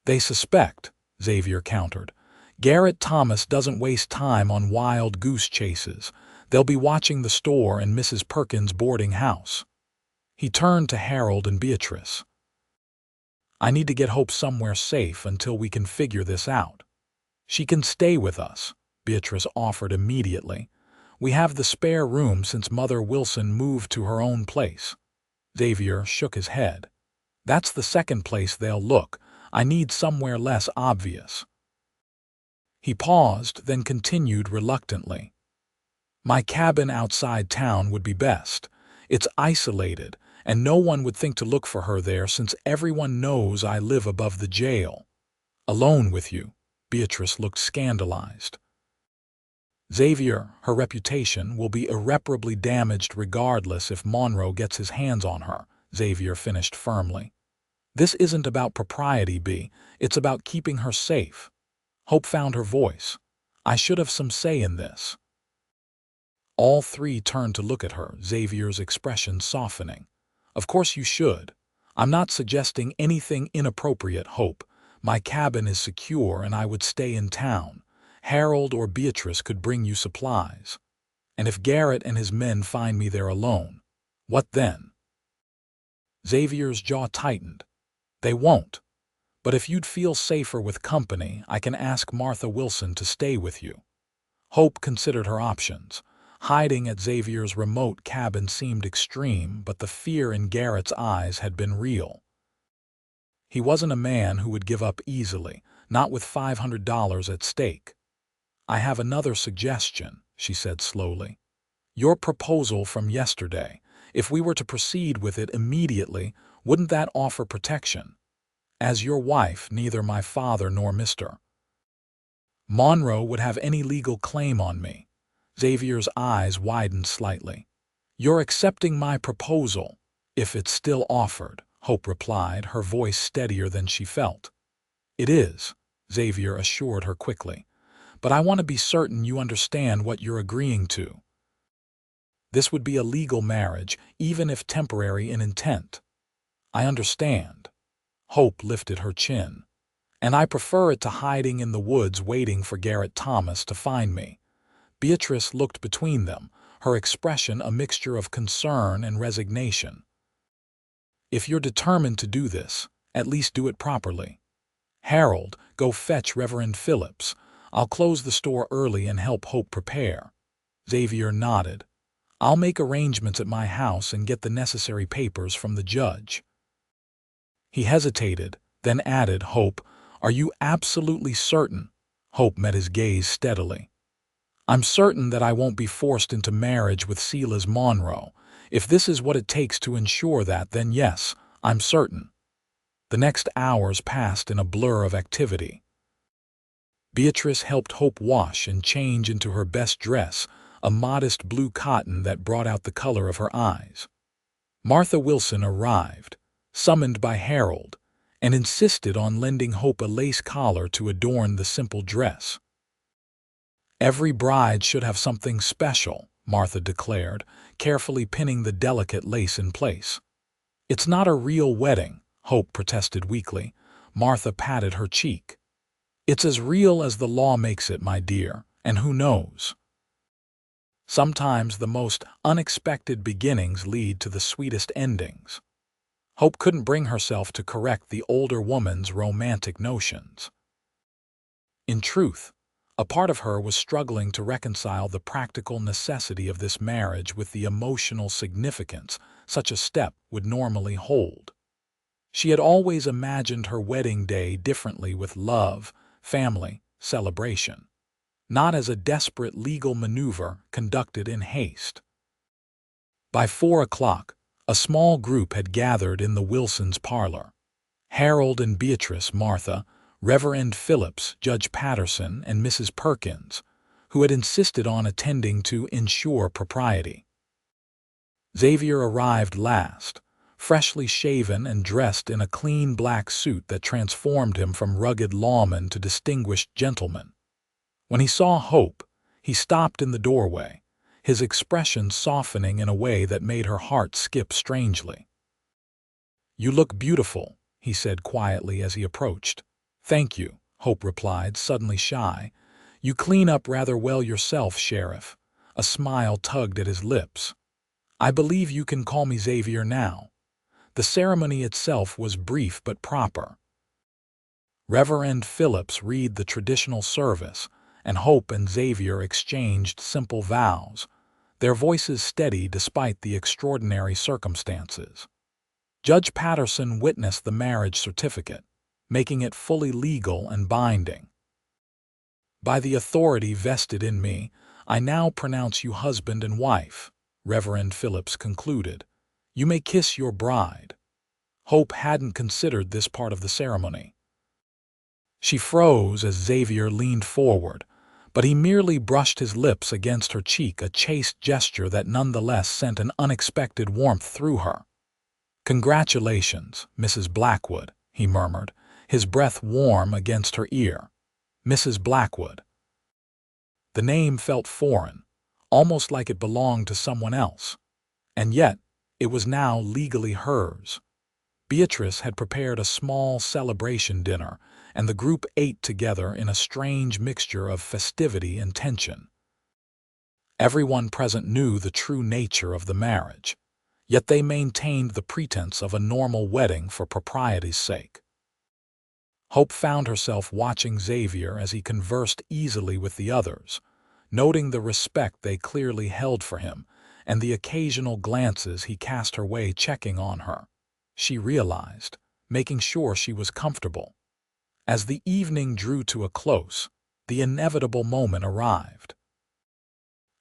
"They suspect," Xavier countered. "Garrett Thomas doesn't waste time on wild goose chases. They'll be watching the store and Mrs. Perkins' boarding house." He turned to Harold and Beatrice. "I need to get Hope somewhere safe until we can figure this out." "She can stay with us," Beatrice offered immediately. "We have the spare room since Mother Wilson moved to her own place." Xavier shook his head. "That's the second place they'll look. I need somewhere less obvious." He paused, then continued reluctantly. "My cabin outside town would be best. It's isolated, and no one would think to look for her there since everyone knows I live above the jail." "Alone with you?" Beatrice looked scandalized. "Xavier, her reputation will be irreparably damaged regardless if Monroe gets his hands on her," Xavier finished firmly. "This isn't about propriety, B. It's about keeping her safe." Hope found her voice. "I should have some say in this." All three turned to look at her, Xavier's expression softening. "Of course you should. I'm not suggesting anything inappropriate, Hope. My cabin is secure and I would stay in town. Harold or Beatrice could bring you supplies. And if Garrett and his men find me there alone, what then?" Xavier's jaw tightened. "They won't. But if you'd feel safer with company, I can ask Martha Wilson to stay with you." Hope considered her options. Hiding at Xavier's remote cabin seemed extreme, but the fear in Garrett's eyes had been real. He wasn't a man who would give up easily, not with $500 at stake. "I have another suggestion," she said slowly. "Your proposal from yesterday, if we were to proceed with it immediately, wouldn't that offer protection? As your wife, neither my father nor Mr. Monroe would have any legal claim on me." Xavier's eyes widened slightly. "You're accepting my proposal, if it's still offered," Hope replied, her voice steadier than she felt. "It is," Xavier assured her quickly. "But I want to be certain you understand what you're agreeing to. This would be a legal marriage, even if temporary in intent." "I understand." Hope lifted her chin. "And I prefer it to hiding in the woods waiting for Garrett Thomas to find me." Beatrice looked between them, her expression a mixture of concern and resignation. "If you're determined to do this, at least do it properly. Harold, go fetch Reverend Phillips. I'll close the store early and help Hope prepare." Xavier nodded. "I'll make arrangements at my house and get the necessary papers from the judge." He hesitated, then added, "Hope, are you absolutely certain?" Hope met his gaze steadily. "I'm certain that I won't be forced into marriage with Silas Monroe. If this is what it takes to ensure that, then yes, I'm certain." The next hours passed in a blur of activity. Beatrice helped Hope wash and change into her best dress, a modest blue cotton that brought out the color of her eyes. Martha Wilson arrived, summoned by Harold, and insisted on lending Hope a lace collar to adorn the simple dress. "Every bride should have something special," Martha declared, carefully pinning the delicate lace in place. "It's not a real wedding," Hope protested weakly. Martha patted her cheek. "It's as real as the law makes it, my dear, and who knows? Sometimes the most unexpected beginnings lead to the sweetest endings." Hope couldn't bring herself to correct the older woman's romantic notions. In truth, a part of her was struggling to reconcile the practical necessity of this marriage with the emotional significance such a step would normally hold. She had always imagined her wedding day differently, with love, family, celebration, not as a desperate legal maneuver conducted in haste. By 4 o'clock, a small group had gathered in the Wilsons' parlor. Harold and Beatrice, Martha, Reverend Phillips, Judge Patterson, and Mrs. Perkins, who had insisted on attending to ensure propriety. Xavier arrived last, freshly shaven and dressed in a clean black suit that transformed him from rugged lawman to distinguished gentleman. When he saw Hope, He stopped in the doorway, his expression softening in a way that made her heart skip strangely. "You look beautiful," he said quietly as he approached. "Thank you," Hope replied, suddenly shy. "You clean up rather well yourself, Sheriff." A smile tugged at his lips. "I believe you can call me Xavier now." The ceremony itself was brief but proper. Reverend Phillips read the traditional service, and Hope and Xavier exchanged simple vows, their voices steady despite the extraordinary circumstances. Judge Patterson witnessed the marriage certificate, making it fully legal and binding. "By the authority vested in me, I now pronounce you husband and wife," Reverend Phillips concluded. "You may kiss your bride." Hope hadn't considered this part of the ceremony. She froze as Xavier leaned forward, but he merely brushed his lips against her cheek, a chaste gesture that nonetheless sent an unexpected warmth through her. "Congratulations, Mrs. Blackwood," he murmured, his breath warm against her ear. "Mrs. Blackwood." The name felt foreign, almost like it belonged to someone else, and yet it was now legally hers. Beatrice had prepared a small celebration dinner, and the group ate together in a strange mixture of festivity and tension. Everyone present knew the true nature of the marriage, yet they maintained the pretense of a normal wedding for propriety's sake. Hope found herself watching Xavier as he conversed easily with the others, noting the respect they clearly held for him and the occasional glances he cast her way checking on her. She realized, making sure she was comfortable. As the evening drew to a close, the inevitable moment arrived.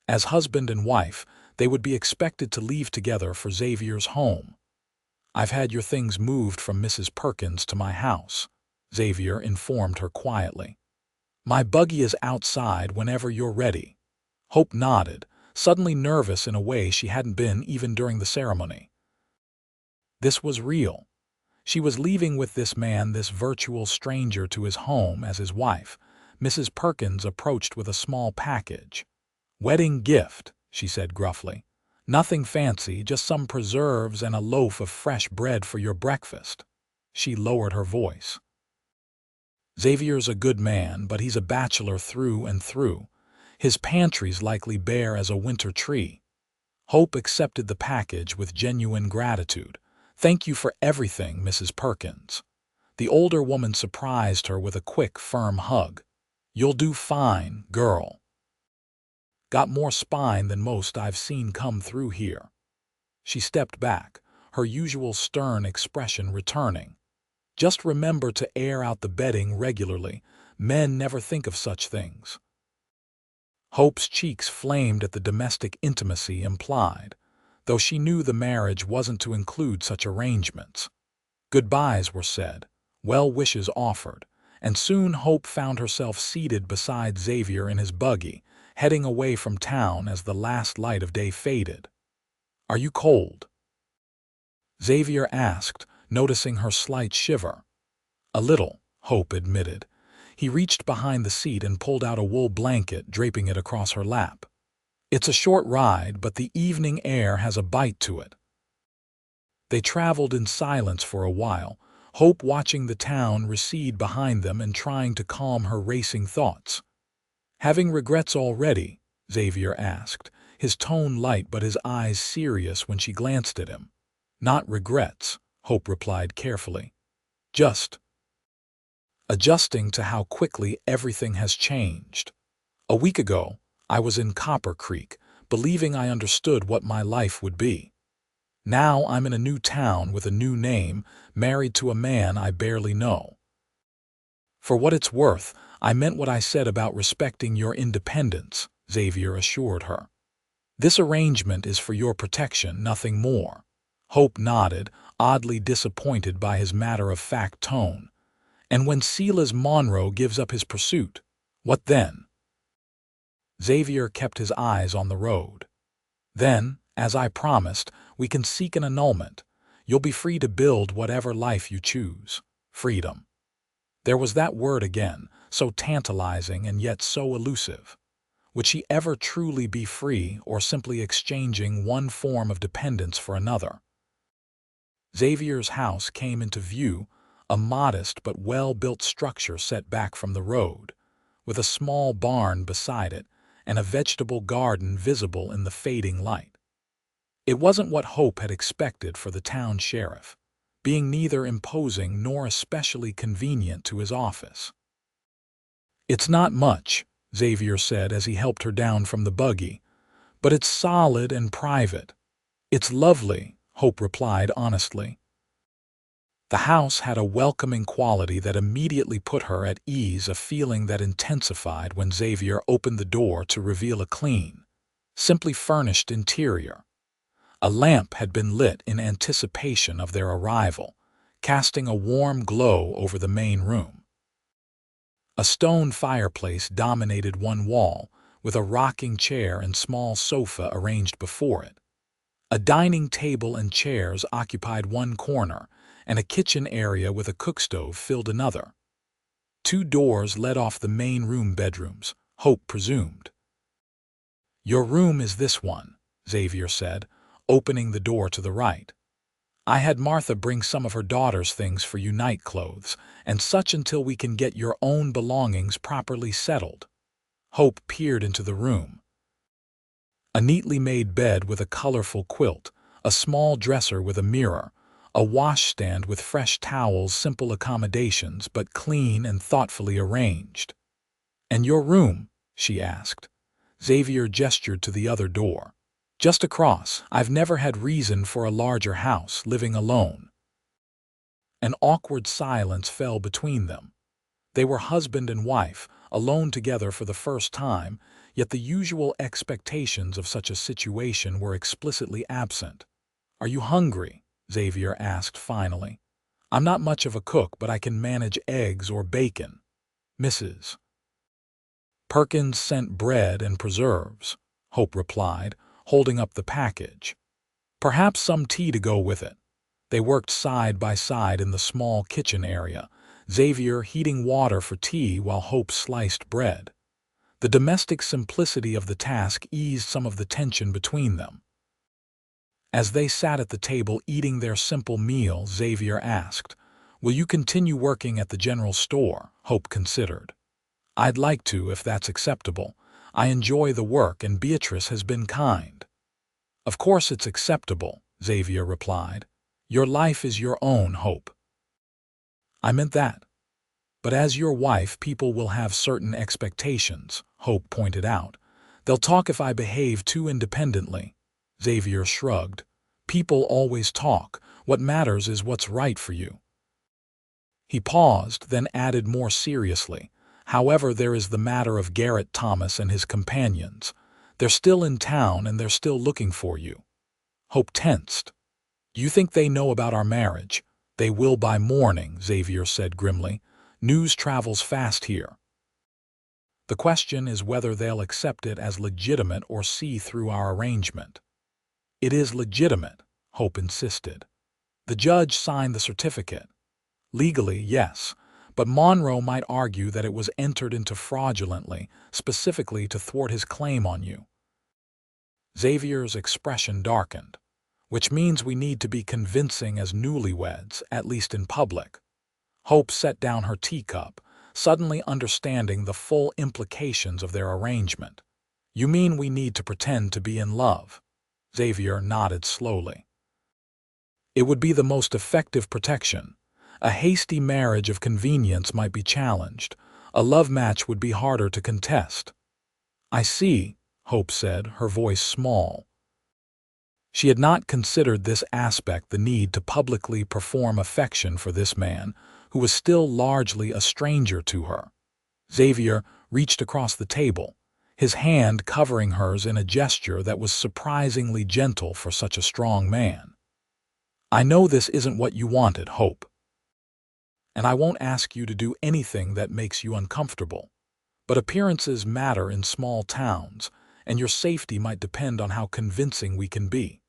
As husband and wife, they would be expected to leave together for Xavier's home. "I've had your things moved from Mrs. Perkins to my house," Xavier informed her quietly. "My buggy is outside whenever you're ready." Hope nodded, suddenly nervous in a way she hadn't been even during the ceremony. This was real. She was leaving with this man, this virtual stranger, to his home as his wife. Mrs. Perkins approached with a small package. "Wedding gift," she said gruffly. "Nothing fancy, just some preserves and a loaf of fresh bread for your breakfast." She lowered her voice. "Xavier's a good man, but he's a bachelor through and through. His pantry's likely bare as a winter tree." Hope accepted the package with genuine gratitude. "Thank you for everything, Mrs. Perkins." The older woman surprised her with a quick, firm hug. "You'll do fine, girl. Got more spine than most I've seen come through here." She stepped back, her usual stern expression returning. "Just remember to air out the bedding regularly. Men never think of such things." Hope's cheeks flamed at the domestic intimacy implied, though she knew the marriage wasn't to include such arrangements. Goodbyes were said, well wishes offered, and soon Hope found herself seated beside Xavier in his buggy, heading away from town as the last light of day faded. "Are you cold?" Xavier asked, noticing her slight shiver. "A little," Hope admitted. He reached behind the seat and pulled out a wool blanket, draping it across her lap. "It's a short ride, but the evening air has a bite to it." They traveled in silence for a while, Hope watching the town recede behind them and trying to calm her racing thoughts. "Having regrets already?" Xavier asked, his tone light but his eyes serious when she glanced at him. "Not regrets," Hope replied carefully. "Just adjusting to how quickly everything has changed. A week ago, I was in Copper Creek, believing I understood what my life would be. Now I'm in a new town with a new name, married to a man I barely know. For what it's worth, I meant what I said about respecting your independence," Xavier assured her. "This arrangement is for your protection, nothing more." Hope nodded, oddly disappointed by his matter-of-fact tone. "And when Silas Monroe gives up his pursuit, what then?" Xavier kept his eyes on the road. "Then, as I promised, we can seek an annulment. You'll be free to build whatever life you choose." Freedom. There was that word again, so tantalizing and yet so elusive. Would she ever truly be free or simply exchanging one form of dependence for another? Xavier's house came into view, a modest but well-built structure set back from the road, with a small barn beside it and a vegetable garden visible in the fading light. It wasn't what Hope had expected for the town sheriff, being neither imposing nor especially convenient to his office. "It's not much," Xavier said as he helped her down from the buggy, "but it's solid and private." "It's lovely," Hope replied honestly. The house had a welcoming quality that immediately put her at ease, a feeling that intensified when Xavier opened the door to reveal a clean, simply furnished interior. A lamp had been lit in anticipation of their arrival, casting a warm glow over the main room. A stone fireplace dominated one wall, with a rocking chair and small sofa arranged before it. A dining table and chairs occupied one corner, and a kitchen area with a cookstove filled another. 2 doors led off the main room bedrooms, Hope presumed. "Your room is this one," Xavier said, opening the door to the right. "I had Martha bring some of her daughter's things for you, night clothes, and such, until we can get your own belongings properly settled." Hope peered into the room. A neatly made bed with a colorful quilt, a small dresser with a mirror, a washstand with fresh towels, simple accommodations but clean and thoughtfully arranged. "And your room?" she asked. Xavier gestured to the other door. "Just across. I've never had reason for a larger house, living alone." An awkward silence fell between them. They were husband and wife, alone together for the first time, yet the usual expectations of such a situation were explicitly absent. "Are you hungry?" Xavier asked finally. "I'm not much of a cook, but I can manage eggs or bacon." "Mrs. Perkins sent bread and preserves," Hope replied, holding up the package. "Perhaps some tea to go with it." They worked side by side in the small kitchen area, Xavier heating water for tea while Hope sliced bread. The domestic simplicity of the task eased some of the tension between them. As they sat at the table eating their simple meal, Xavier asked, "Will you continue working at the general store?" Hope considered. "I'd like to, if that's acceptable. I enjoy the work and Beatrice has been kind." "Of course it's acceptable," Xavier replied. "Your life is your own, Hope." "I meant that. But as your wife, people will have certain expectations," Hope pointed out. "They'll talk if I behave too independently." Xavier shrugged. "People always talk. What matters is what's right for you." He paused, then added more seriously, "However, there is the matter of Garrett Thomas and his companions. They're still in town and they're still looking for you." Hope tensed. "You think they know about our marriage?" "They will by morning," Xavier said grimly. "News travels fast here. The question is whether they'll accept it as legitimate or see through our arrangement." "It is legitimate," Hope insisted. "The judge signed the certificate." "Legally, yes, but Monroe might argue that it was entered into fraudulently, specifically to thwart his claim on you." Xavier's expression darkened. "Which means we need to be convincing as newlyweds, at least in public." Hope set down her teacup, suddenly understanding the full implications of their arrangement. "You mean we need to pretend to be in love?" Xavier nodded slowly. "It would be the most effective protection. A hasty marriage of convenience might be challenged. A love match would be harder to contest." "I see," Hope said, her voice small. She had not considered this aspect, the need to publicly perform affection for this man, who was still largely a stranger to her. Xavier reached across the table, his hand covering hers in a gesture that was surprisingly gentle for such a strong man. "I know this isn't what you wanted, Hope. And I won't ask you to do anything that makes you uncomfortable. But appearances matter in small towns, and your safety might depend on how convincing we can be."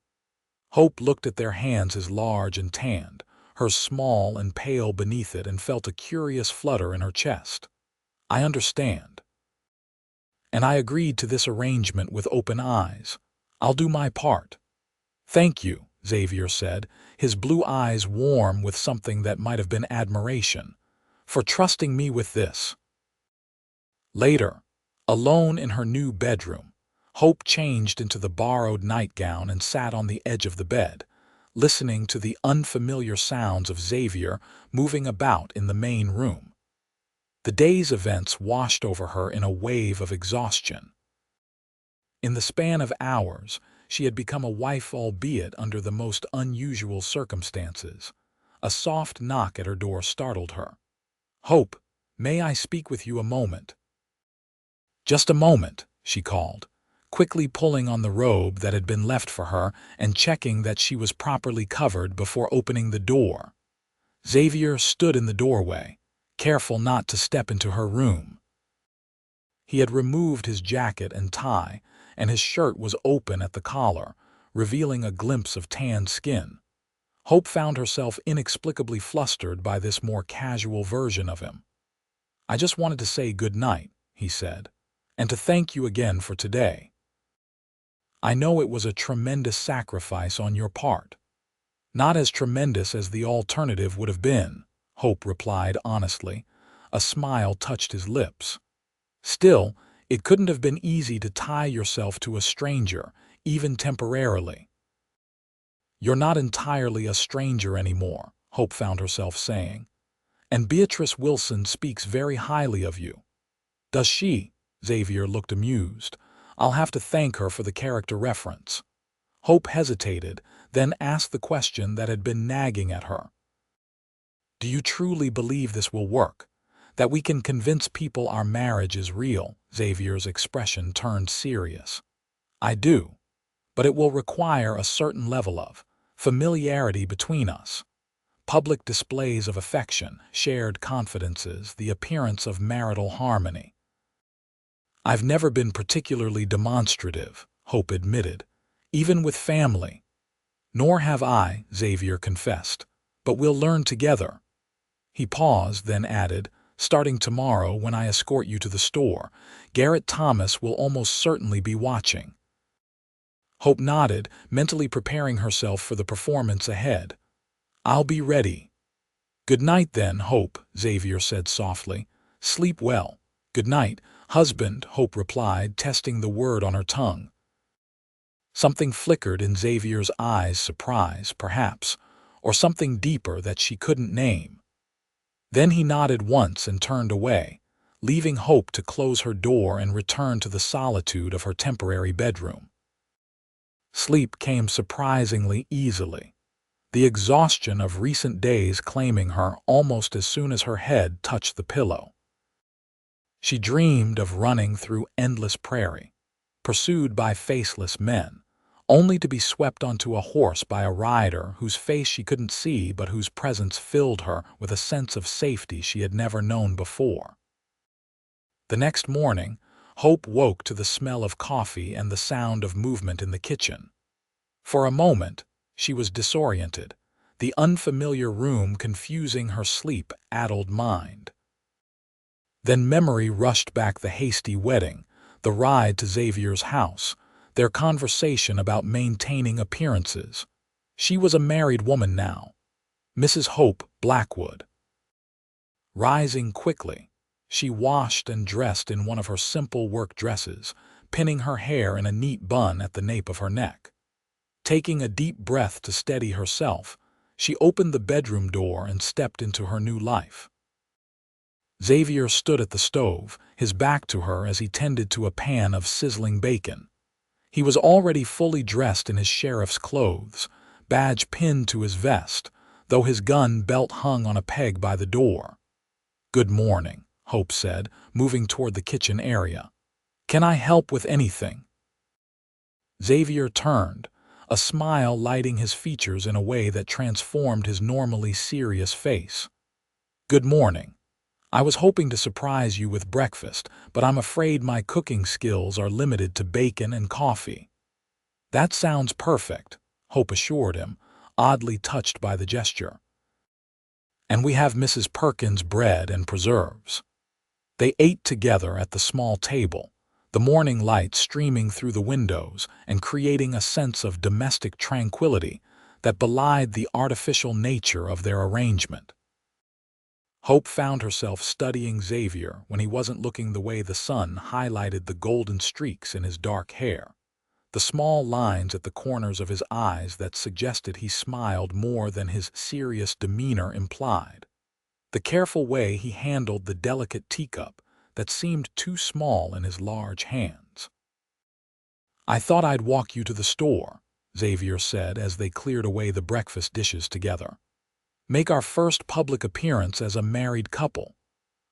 Hope looked at their hands as large and tanned, hers small and pale beneath it, and felt a curious flutter in her chest. "I understand." and I agreed to this arrangement with open eyes. I'll do my part." "Thank you," Xavier said, his blue eyes warm with something that might have been admiration, "for trusting me with this." Later, alone in her new bedroom, Hope changed into the borrowed nightgown and sat on the edge of the bed, listening to the unfamiliar sounds of Xavier moving about in the main room. The day's events washed over her in a wave of exhaustion. In the span of hours, she had become a wife, albeit under the most unusual circumstances. A soft knock at her door startled her. "Hope, may I speak with you a moment?" "Just a moment," she called, quickly pulling on the robe that had been left for her and checking that she was properly covered before opening the door. Xavier stood in the doorway, careful not to step into her room. He had removed his jacket and tie, and his shirt was open at the collar, revealing a glimpse of tanned skin. Hope found herself inexplicably flustered by this more casual version of him. "I just wanted to say good night," he said, "and to thank you again for today. I know it was a tremendous sacrifice on your part." "Not as tremendous as the alternative would have been," Hope replied honestly. A smile touched his lips. "Still, it couldn't have been easy to tie yourself to a stranger, even temporarily." "You're not entirely a stranger anymore," Hope found herself saying. "And Beatrice Wilson speaks very highly of you." "Does she?" Xavier looked amused. "I'll have to thank her for the character reference." Hope hesitated, then asked the question that had been nagging at her. "Do you truly believe this will work? That we can convince people our marriage is real?" Xavier's expression turned serious. "I do. But it will require a certain level of familiarity between us. Public displays of affection, shared confidences, the appearance of marital harmony." "I've never been particularly demonstrative," Hope admitted, "even with family." "Nor have I," Xavier confessed, "but we'll learn together." He paused, then added, "Starting tomorrow, when I escort you to the store, Garrett Thomas will almost certainly be watching." Hope nodded, mentally preparing herself for the performance ahead. "I'll be ready." "Good night then, Hope," Xavier said softly. "Sleep well." "Good night, husband," Hope replied, testing the word on her tongue. Something flickered in Xavier's eyes, surprise, perhaps, or something deeper that she couldn't name. Then he nodded once and turned away, leaving Hope to close her door and return to the solitude of her temporary bedroom. Sleep came surprisingly easily, the exhaustion of recent days claiming her almost as soon as her head touched the pillow. She dreamed of running through endless prairie, pursued by faceless men, only to be swept onto a horse by a rider whose face she couldn't see but whose presence filled her with a sense of safety she had never known before. The next morning, Hope woke to the smell of coffee and the sound of movement in the kitchen. For a moment, she was disoriented, the unfamiliar room confusing her sleep-addled mind. Then memory rushed back: the hasty wedding, the ride to Xavier's house, their conversation about maintaining appearances. She was a married woman now, Mrs. Hope Blackwood. Rising quickly, she washed and dressed in one of her simple work dresses, pinning her hair in a neat bun at the nape of her neck. Taking a deep breath to steady herself, she opened the bedroom door and stepped into her new life. Xavier stood at the stove, his back to her as he tended to a pan of sizzling bacon. He was already fully dressed in his sheriff's clothes, badge pinned to his vest, though his gun belt hung on a peg by the door. "Good morning," Hope said, moving toward the kitchen area. "Can I help with anything?" Xavier turned, a smile lighting his features in a way that transformed his normally serious face. "Good morning. I was hoping to surprise you with breakfast, but I'm afraid my cooking skills are limited to bacon and coffee." "That sounds perfect," Hope assured him, oddly touched by the gesture. "And we have Mrs. Perkins' bread and preserves." They ate together at the small table, the morning light streaming through the windows and creating a sense of domestic tranquility that belied the artificial nature of their arrangement. Hope found herself studying Xavier when he wasn't looking the way the sun highlighted the golden streaks in his dark hair, the small lines at the corners of his eyes that suggested he smiled more than his serious demeanor implied, the careful way he handled the delicate teacup that seemed too small in his large hands. "I thought I'd walk you to the store," Xavier said as they cleared away the breakfast dishes together. "Make our first public appearance as a married couple."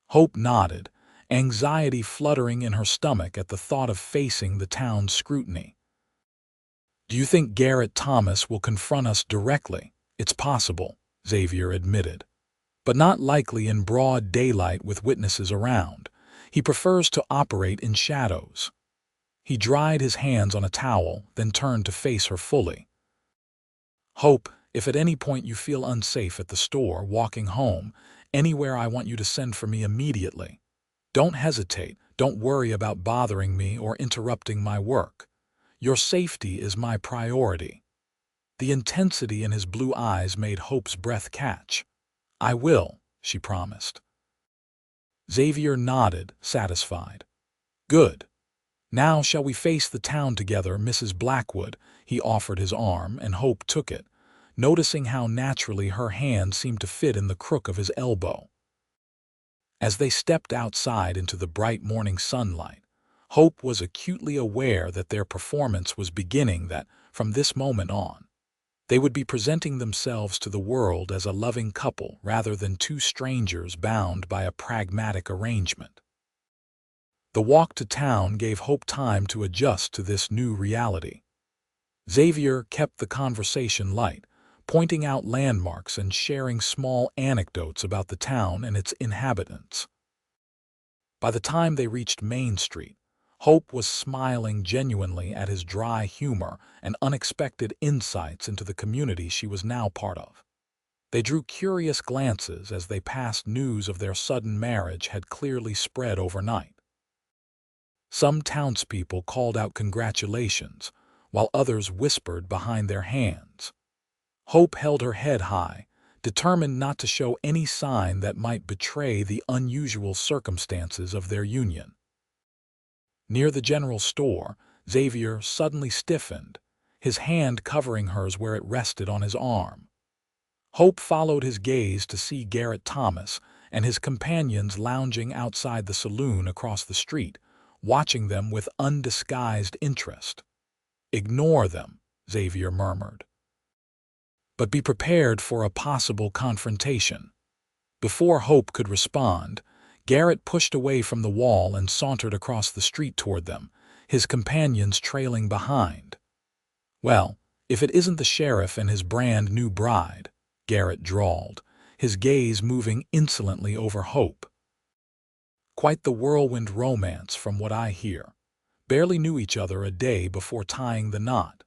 Hope nodded, anxiety fluttering in her stomach at the thought of facing the town's scrutiny. "Do you think Garrett Thomas will confront us directly?" "It's possible," Xavier admitted, "but not likely in broad daylight with witnesses around. He prefers to operate in shadows." He dried his hands on a towel, then turned to face her fully. "Hope, if at any point you feel unsafe at the store, walking home, anywhere, I want you to send for me immediately. Don't hesitate. Don't worry about bothering me or interrupting my work. Your safety is my priority." The intensity in his blue eyes made Hope's breath catch. "I will," she promised. Xavier nodded, satisfied. "Good. Now shall we face the town together, Mrs. Blackwood?" He offered his arm, and Hope took it, noticing how naturally her hand seemed to fit in the crook of his elbow. As they stepped outside into the bright morning sunlight, Hope was acutely aware that their performance was beginning, that, from this moment on, they would be presenting themselves to the world as a loving couple rather than two strangers bound by a pragmatic arrangement. The walk to town gave Hope time to adjust to this new reality. Xavier kept the conversation light, pointing out landmarks and sharing small anecdotes about the town and its inhabitants. By the time they reached Main Street, Hope was smiling genuinely at his dry humor and unexpected insights into the community she was now part of. They drew curious glances as they passed news of their sudden marriage had clearly spread overnight. Some townspeople called out congratulations, while others whispered behind their hands. Hope held her head high, determined not to show any sign that might betray the unusual circumstances of their union. Near the general store, Xavier suddenly stiffened, his hand covering hers where it rested on his arm. Hope followed his gaze to see Garrett Thomas and his companions lounging outside the saloon across the street, watching them with undisguised interest. "Ignore them," Xavier murmured. "But be prepared for a possible confrontation." Before Hope could respond, Garrett pushed away from the wall and sauntered across the street toward them, his companions trailing behind. "Well, if it isn't the sheriff and his brand-new bride," Garrett drawled, his gaze moving insolently over Hope. "Quite the whirlwind romance from what I hear. Barely knew each other a day before tying the knot."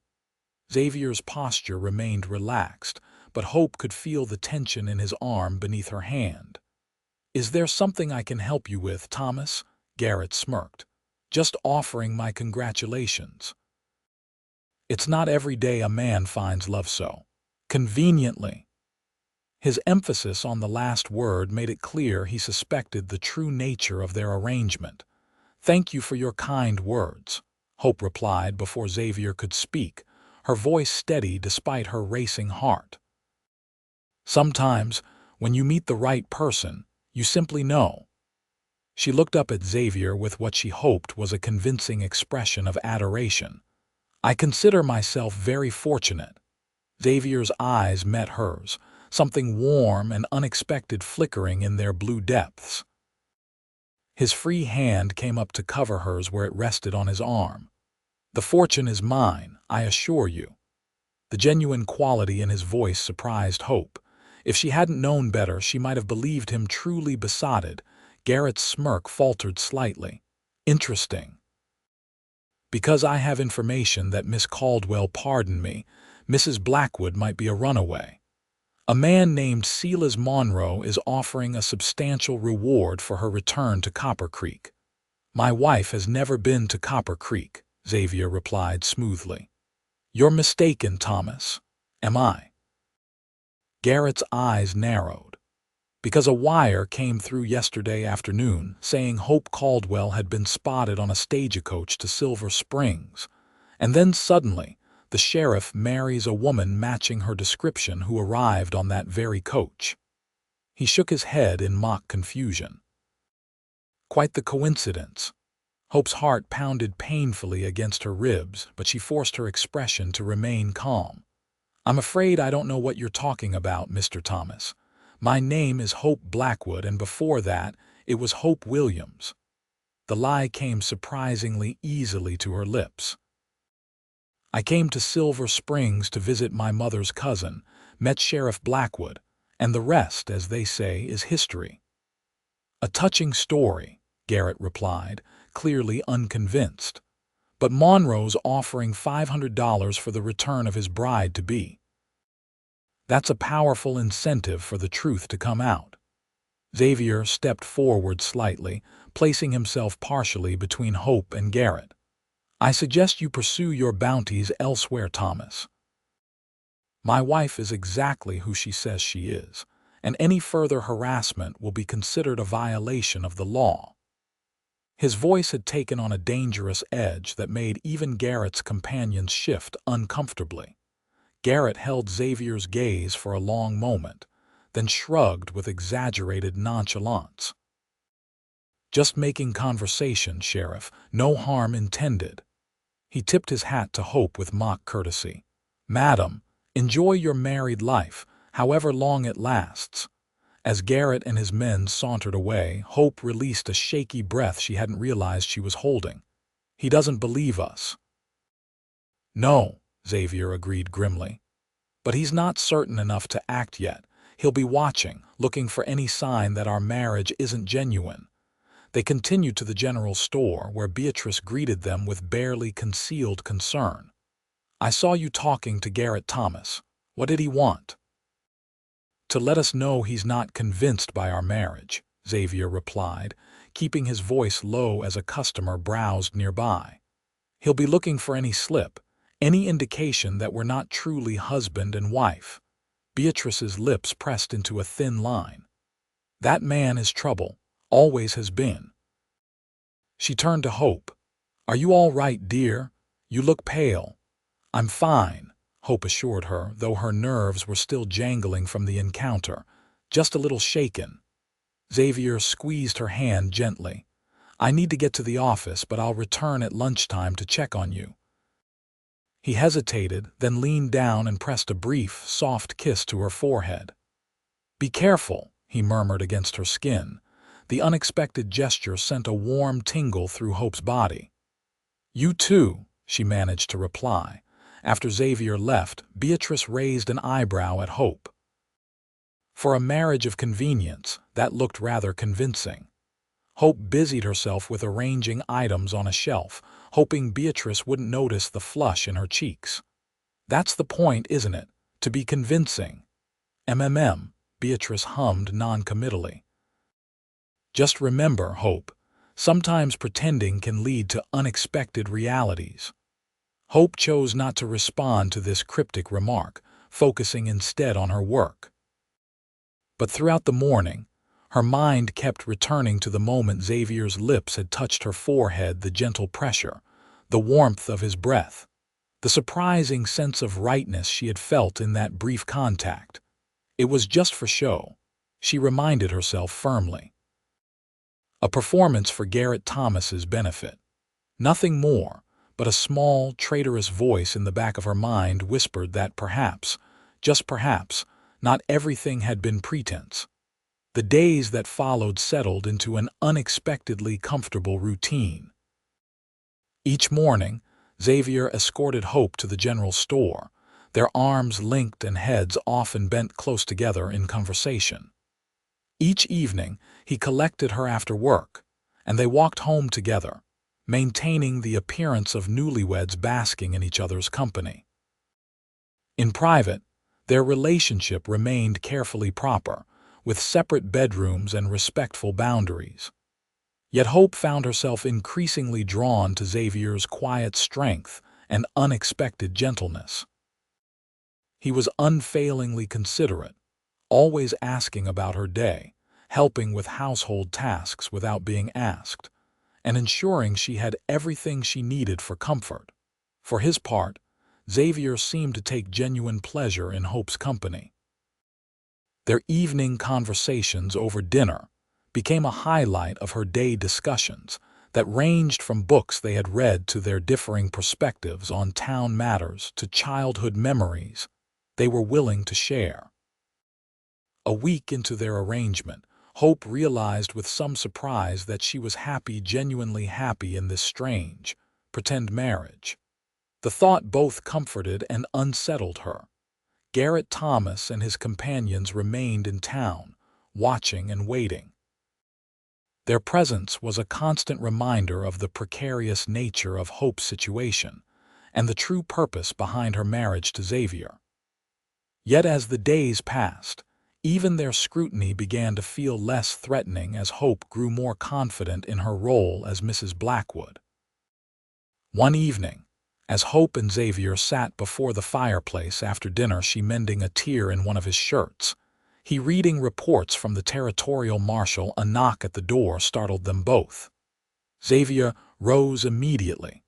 Xavier's posture remained relaxed, but Hope could feel the tension in his arm beneath her hand. "Is there something I can help you with, Thomas?" Garrett smirked. "Just offering my congratulations." "It's not every day a man finds love so conveniently." His emphasis on the last word made it clear he suspected the true nature of their arrangement. "Thank you for your kind words," Hope replied before Xavier could speak, her voice steady despite her racing heart. "Sometimes, when you meet the right person, you simply know." She looked up at Xavier with what she hoped was a convincing expression of adoration. "I consider myself very fortunate." Xavier's eyes met hers, something warm and unexpected flickering in their blue depths. His free hand came up to cover hers where it rested on his arm. "The fortune is mine, I assure you." The genuine quality in his voice surprised Hope. If she hadn't known better, she might have believed him truly besotted. Garrett's smirk faltered slightly. "Interesting. Because I have information that Miss Caldwell, pardon me, Mrs. Blackwood might be a runaway. A man named Silas Monroe is offering a substantial reward for her return to Copper Creek." My wife has never been to Copper Creek, Xavier replied smoothly. You're mistaken, Thomas. Am I? Garrett's eyes narrowed. Because a wire came through yesterday afternoon saying Hope Caldwell had been spotted on a stagecoach to Silver Springs, and then suddenly the sheriff marries a woman matching her description who arrived on that very coach. He shook his head in mock confusion. Quite the coincidence. Hope's heart pounded painfully against her ribs, but she forced her expression to remain calm. I'm afraid I don't know what you're talking about, Mr. Thomas. My name is Hope Blackwood, and before that, it was Hope Williams. The lie came surprisingly easily to her lips. I came to Silver Springs to visit my mother's cousin, met Sheriff Blackwood, and the rest, as they say, is history. A touching story, Garrett replied, clearly unconvinced. But Monroe's offering $500 for the return of his bride-to-be. That's a powerful incentive for the truth to come out. Xavier stepped forward slightly, placing himself partially between Hope and Garrett. I suggest you pursue your bounties elsewhere, Thomas. My wife is exactly who she says she is, and any further harassment will be considered a violation of the law. His voice had taken on a dangerous edge that made even Garrett's companions shift uncomfortably. Garrett held Xavier's gaze for a long moment, then shrugged with exaggerated nonchalance. Just making conversation, Sheriff, no harm intended. He tipped his hat to Hope with mock courtesy. Madam, enjoy your married life, however long it lasts. As Garrett and his men sauntered away, Hope released a shaky breath she hadn't realized she was holding. He doesn't believe us. No, Xavier agreed grimly. But he's not certain enough to act yet. He'll be watching, looking for any sign that our marriage isn't genuine. They continued to the general store, where Beatrice greeted them with barely concealed concern. I saw you talking to Garrett Thomas. What did he want? To let us know he's not convinced by our marriage, Xavier replied, keeping his voice low as a customer browsed nearby. He'll be looking for any slip, any indication that we're not truly husband and wife. Beatrice's lips pressed into a thin line. That man is trouble, always has been. She turned to Hope. Are you all right, dear? You look pale. I'm fine, Hope assured her, though her nerves were still jangling from the encounter, just a little shaken. Xavier squeezed her hand gently. I need to get to the office, but I'll return at lunchtime to check on you. He hesitated, then leaned down and pressed a brief, soft kiss to her forehead. Be careful, he murmured against her skin. The unexpected gesture sent a warm tingle through Hope's body. You too, she managed to reply. After Xavier left, Beatrice raised an eyebrow at Hope. For a marriage of convenience, that looked rather convincing. Hope busied herself with arranging items on a shelf, hoping Beatrice wouldn't notice the flush in her cheeks. That's the point, isn't it? To be convincing. Beatrice hummed noncommittally. Just remember, Hope, sometimes pretending can lead to unexpected realities. Hope chose not to respond to this cryptic remark, focusing instead on her work. But throughout the morning, her mind kept returning to the moment Xavier's lips had touched her forehead, the gentle pressure, the warmth of his breath, the surprising sense of rightness she had felt in that brief contact. It was just for show, she reminded herself firmly. A performance for Garrett Thomas's benefit. Nothing more, but a small, traitorous voice in the back of her mind whispered that perhaps, just perhaps, not everything had been pretense. The days that followed settled into an unexpectedly comfortable routine. Each morning, Xavier escorted Hope to the general store, their arms linked and heads often bent close together in conversation. Each evening, he collected her after work, and they walked home together, maintaining the appearance of newlyweds basking in each other's company. In private, their relationship remained carefully proper, with separate bedrooms and respectful boundaries. Yet Hope found herself increasingly drawn to Xavier's quiet strength and unexpected gentleness. He was unfailingly considerate, always asking about her day, helping with household tasks without being asked, and ensuring she had everything she needed for comfort. For his part, Xavier seemed to take genuine pleasure in Hope's company. Their evening conversations over dinner became a highlight of her day discussions that ranged from books they had read to their differing perspectives on town matters to childhood memories they were willing to share. A week into their arrangement, Hope realized with some surprise that she was happy, genuinely happy in this strange, pretend marriage. The thought both comforted and unsettled her. Garrett Thomas and his companions remained in town, watching and waiting. Their presence was a constant reminder of the precarious nature of Hope's situation and the true purpose behind her marriage to Xavier. Yet as the days passed, even their scrutiny began to feel less threatening as Hope grew more confident in her role as Mrs. Blackwood. One evening, as Hope and Xavier sat before the fireplace after dinner, she mending a tear in one of his shirts, he reading reports from the territorial marshal, a knock at the door startled them both. Xavier rose immediately,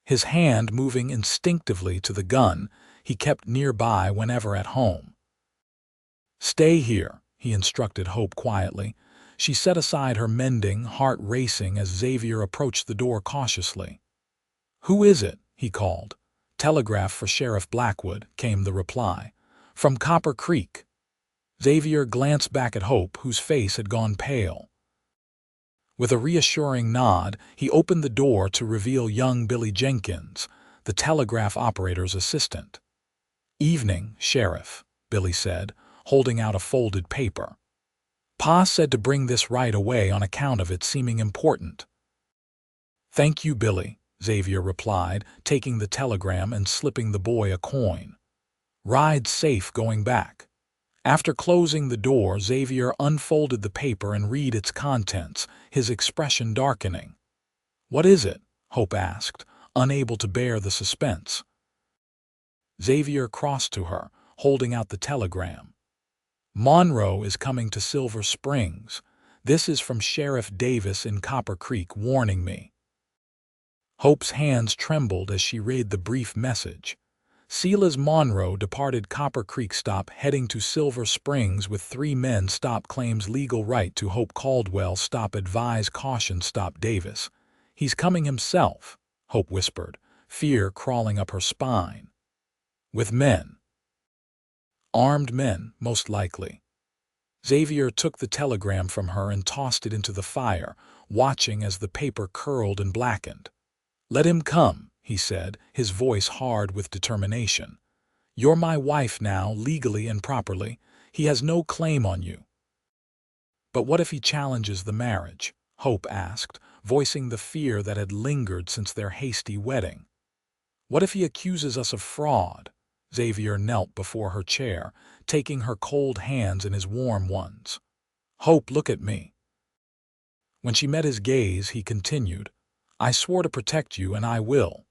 his hand moving instinctively to the gun he kept nearby whenever at home. "Stay here," he instructed Hope quietly. She set aside her mending, heart racing as Xavier approached the door cautiously. "Who is it?" he called. "Telegraph for Sheriff Blackwood," came the reply. "From Copper Creek." Xavier glanced back at Hope, whose face had gone pale. With a reassuring nod, he opened the door to reveal young Billy Jenkins, the telegraph operator's assistant. "Evening, Sheriff," Billy said, holding out a folded paper. "Pa said to bring this right away on account of it seeming important." "Thank you, Billy," Xavier replied, taking the telegram and slipping the boy a coin. "Ride safe going back." After closing the door, Xavier unfolded the paper and read its contents, his expression darkening. "What is it?" Hope asked, unable to bear the suspense. Xavier crossed to her, holding out the telegram. "Monroe is coming to Silver Springs. This is from Sheriff Davis in Copper Creek warning me." Hope's hands trembled as she read the brief message. Silas Monroe departed Copper Creek stop heading to Silver Springs with 3 men. Stop claims legal right to Hope Caldwell. Stop advise caution. Stop Davis. He's coming himself, Hope whispered, fear crawling up her spine. With men. Armed men, most likely. Xavier took the telegram from her and tossed it into the fire, watching as the paper curled and blackened. "Let him come," he said, his voice hard with determination. "You're my wife now, legally and properly. He has no claim on you." "But what if he challenges the marriage?" Hope asked, voicing the fear that had lingered since their hasty wedding. "What if he accuses us of fraud?" Xavier knelt before her chair, taking her cold hands in his warm ones. "Hope, look at me." When she met his gaze, he continued, "I swore to protect you, and I will.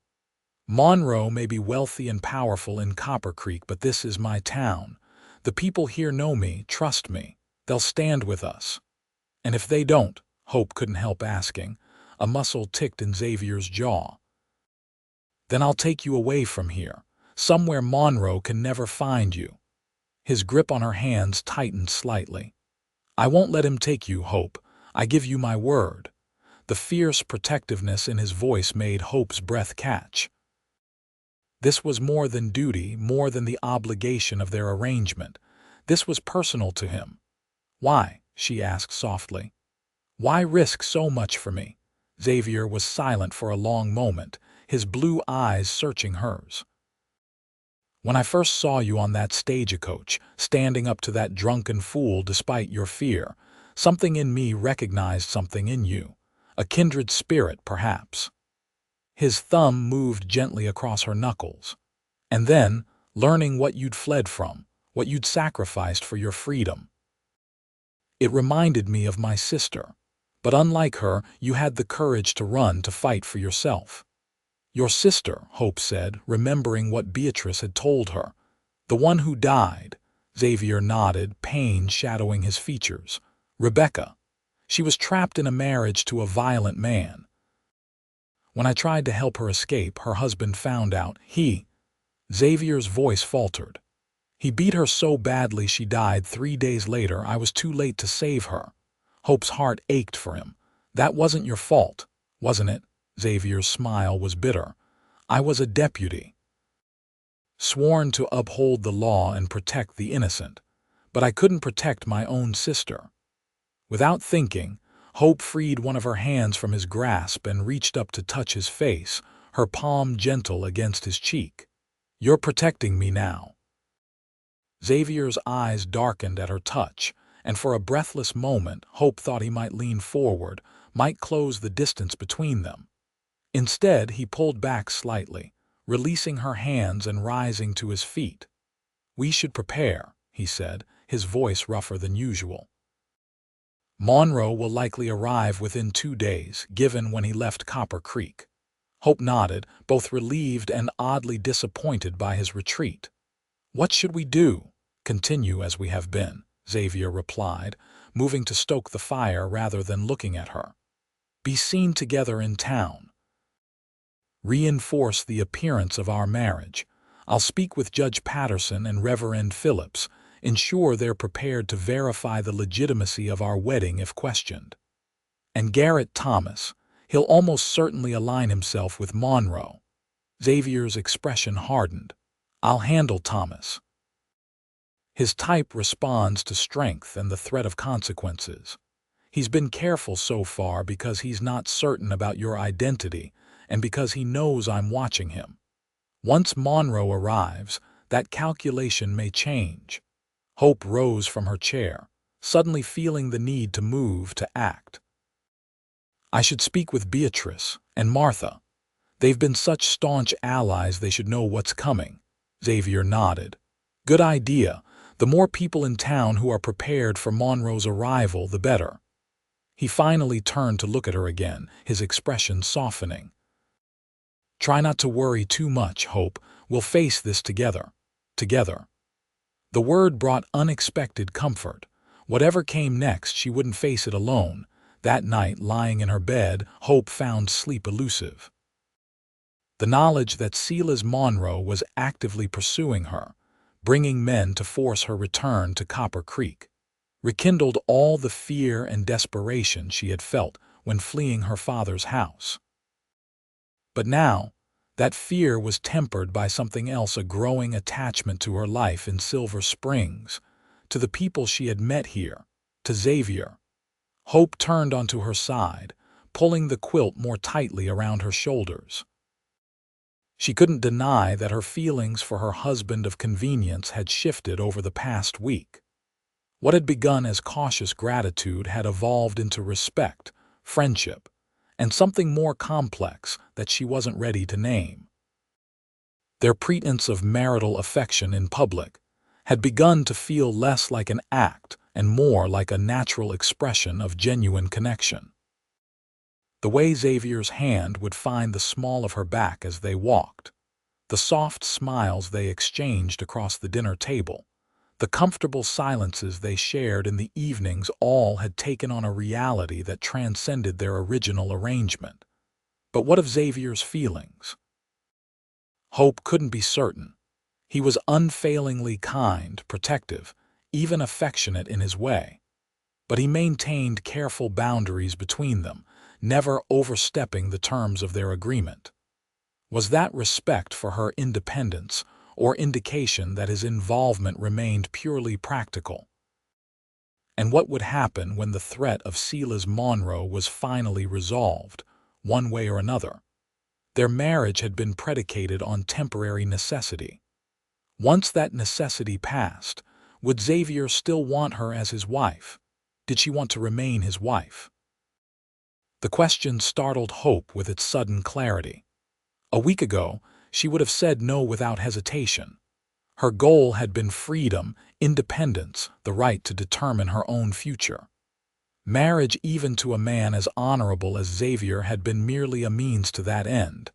Monroe may be wealthy and powerful in Copper Creek, but this is my town. The people here know me, trust me. They'll stand with us. And if they don't," Hope couldn't help asking, a muscle ticked in Xavier's jaw, "then I'll take you away from here, somewhere Monroe can never find you." His grip on her hands tightened slightly. "I won't let him take you, Hope. I give you my word." The fierce protectiveness in his voice made Hope's breath catch. This was more than duty, more than the obligation of their arrangement. This was personal to him. "Why?" she asked softly. "Why risk so much for me?" Xavier was silent for a long moment, his blue eyes searching hers. "When I first saw you on that stagecoach, standing up to that drunken fool despite your fear, something in me recognized something in you. A kindred spirit, perhaps." His thumb moved gently across her knuckles. "And then, learning what you'd fled from, what you'd sacrificed for your freedom. It reminded me of my sister. But unlike her, you had the courage to run to fight for yourself. Your sister, Hope said, remembering what Beatrice had told her. The one who died. Xavier nodded, pain shadowing his features. Rebecca. She was trapped in a marriage to a violent man. When I tried to help her escape, her husband found out. Xavier's voice faltered. He beat her so badly she died 3 days later. I was too late to save her. Hope's heart ached for him. That wasn't your fault, wasn't it? Xavier's smile was bitter. I was a deputy, sworn to uphold the law and protect the innocent, but I couldn't protect my own sister. Without thinking, Hope freed one of her hands from his grasp and reached up to touch his face, her palm gentle against his cheek. You're protecting me now. Xavier's eyes darkened at her touch, and for a breathless moment Hope thought he might lean forward, might close the distance between them. Instead, he pulled back slightly, releasing her hands and rising to his feet. We should prepare, he said, his voice rougher than usual. Monroe will likely arrive within 2 days, given when he left Copper Creek. Hope nodded, both relieved and oddly disappointed by his retreat. What should we do? Continue as we have been, Xavier replied, moving to stoke the fire rather than looking at her. Be seen together in town. Reinforce the appearance of our marriage. I'll speak with Judge Patterson and Reverend Phillips, ensure they're prepared to verify the legitimacy of our wedding if questioned. And Garrett Thomas, he'll almost certainly align himself with Monroe. Xavier's expression hardened. I'll handle Thomas. His type responds to strength and the threat of consequences. He's been careful so far because he's not certain about your identity and because he knows I'm watching him. Once Monroe arrives, that calculation may change. Hope rose from her chair, suddenly feeling the need to move, to act. I should speak with Beatrice and Martha. They've been such staunch allies they should know what's coming. Xavier nodded. Good idea. The more people in town who are prepared for Monroe's arrival, the better. He finally turned to look at her again, his expression softening. Try not to worry too much, Hope. We'll face this together. Together. The word brought unexpected comfort. Whatever came next, she wouldn't face it alone. That night, lying in her bed, Hope found sleep elusive. The knowledge that Silas Monroe was actively pursuing her, bringing men to force her return to Copper Creek, rekindled all the fear and desperation she had felt when fleeing her father's house. But now, that fear was tempered by something else, a growing attachment to her life in Silver Springs, to the people she had met here, to Xavier. Hope turned onto her side, pulling the quilt more tightly around her shoulders. She couldn't deny that her feelings for her husband of convenience had shifted over the past week. What had begun as cautious gratitude had evolved into respect, friendship, and something more complex that she wasn't ready to name. Their pretense of marital affection in public had begun to feel less like an act and more like a natural expression of genuine connection. The way Xavier's hand would find the small of her back as they walked, the soft smiles they exchanged across the dinner table, the comfortable silences they shared in the evenings, all had taken on a reality that transcended their original arrangement. But what of Xavier's feelings? Hope couldn't be certain. He was unfailingly kind, protective, even affectionate in his way. But he maintained careful boundaries between them, never overstepping the terms of their agreement. Was that respect for her independence, or indication that his involvement remained purely practical? And what would happen when the threat of Silas Monroe was finally resolved, one way or another? Their marriage had been predicated on temporary necessity. Once that necessity passed, would Xavier still want her as his wife? Did she want to remain his wife? The question startled Hope with its sudden clarity. A week ago, she would have said no without hesitation. Her goal had been freedom, independence, the right to determine her own future. Marriage, even to a man as honorable as Xavier, had been merely a means to that end.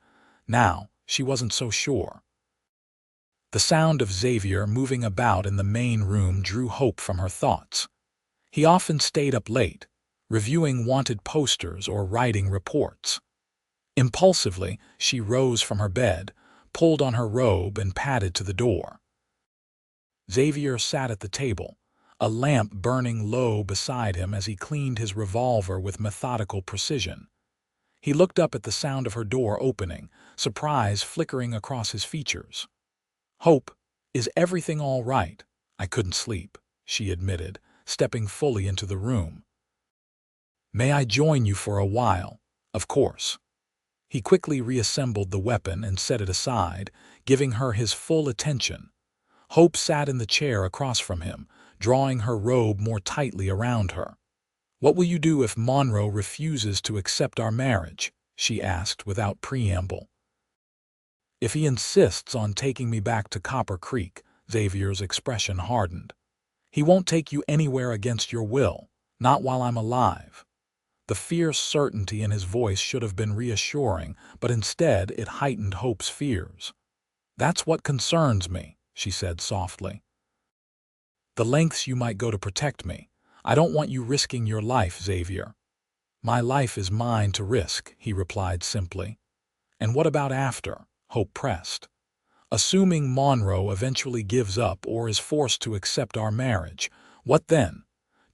Now, she wasn't so sure. The sound of Xavier moving about in the main room drew Hope from her thoughts. He often stayed up late, reviewing wanted posters or writing reports. Impulsively, she rose from her bed, pulled on her robe, and padded to the door. Xavier sat at the table, a lamp burning low beside him as he cleaned his revolver with methodical precision. He looked up at the sound of her door opening, surprise flickering across his features. "Hope, is everything all right?" "I couldn't sleep," she admitted, stepping fully into the room. "May I join you for a while?" "Of course." He quickly reassembled the weapon and set it aside, giving her his full attention. Hope sat in the chair across from him, drawing her robe more tightly around her. "What will you do if Monroe refuses to accept our marriage?" she asked without preamble. "If he insists on taking me back to Copper Creek," Xavier's expression hardened. "He won't take you anywhere against your will, not while I'm alive." The fierce certainty in his voice should have been reassuring, but instead it heightened Hope's fears. "That's what concerns me," she said softly. "The lengths you might go to protect me. I don't want you risking your life, Xavier." "My life is mine to risk," he replied simply. "And what about after?" Hope pressed. "Assuming Monroe eventually gives up or is forced to accept our marriage, what then?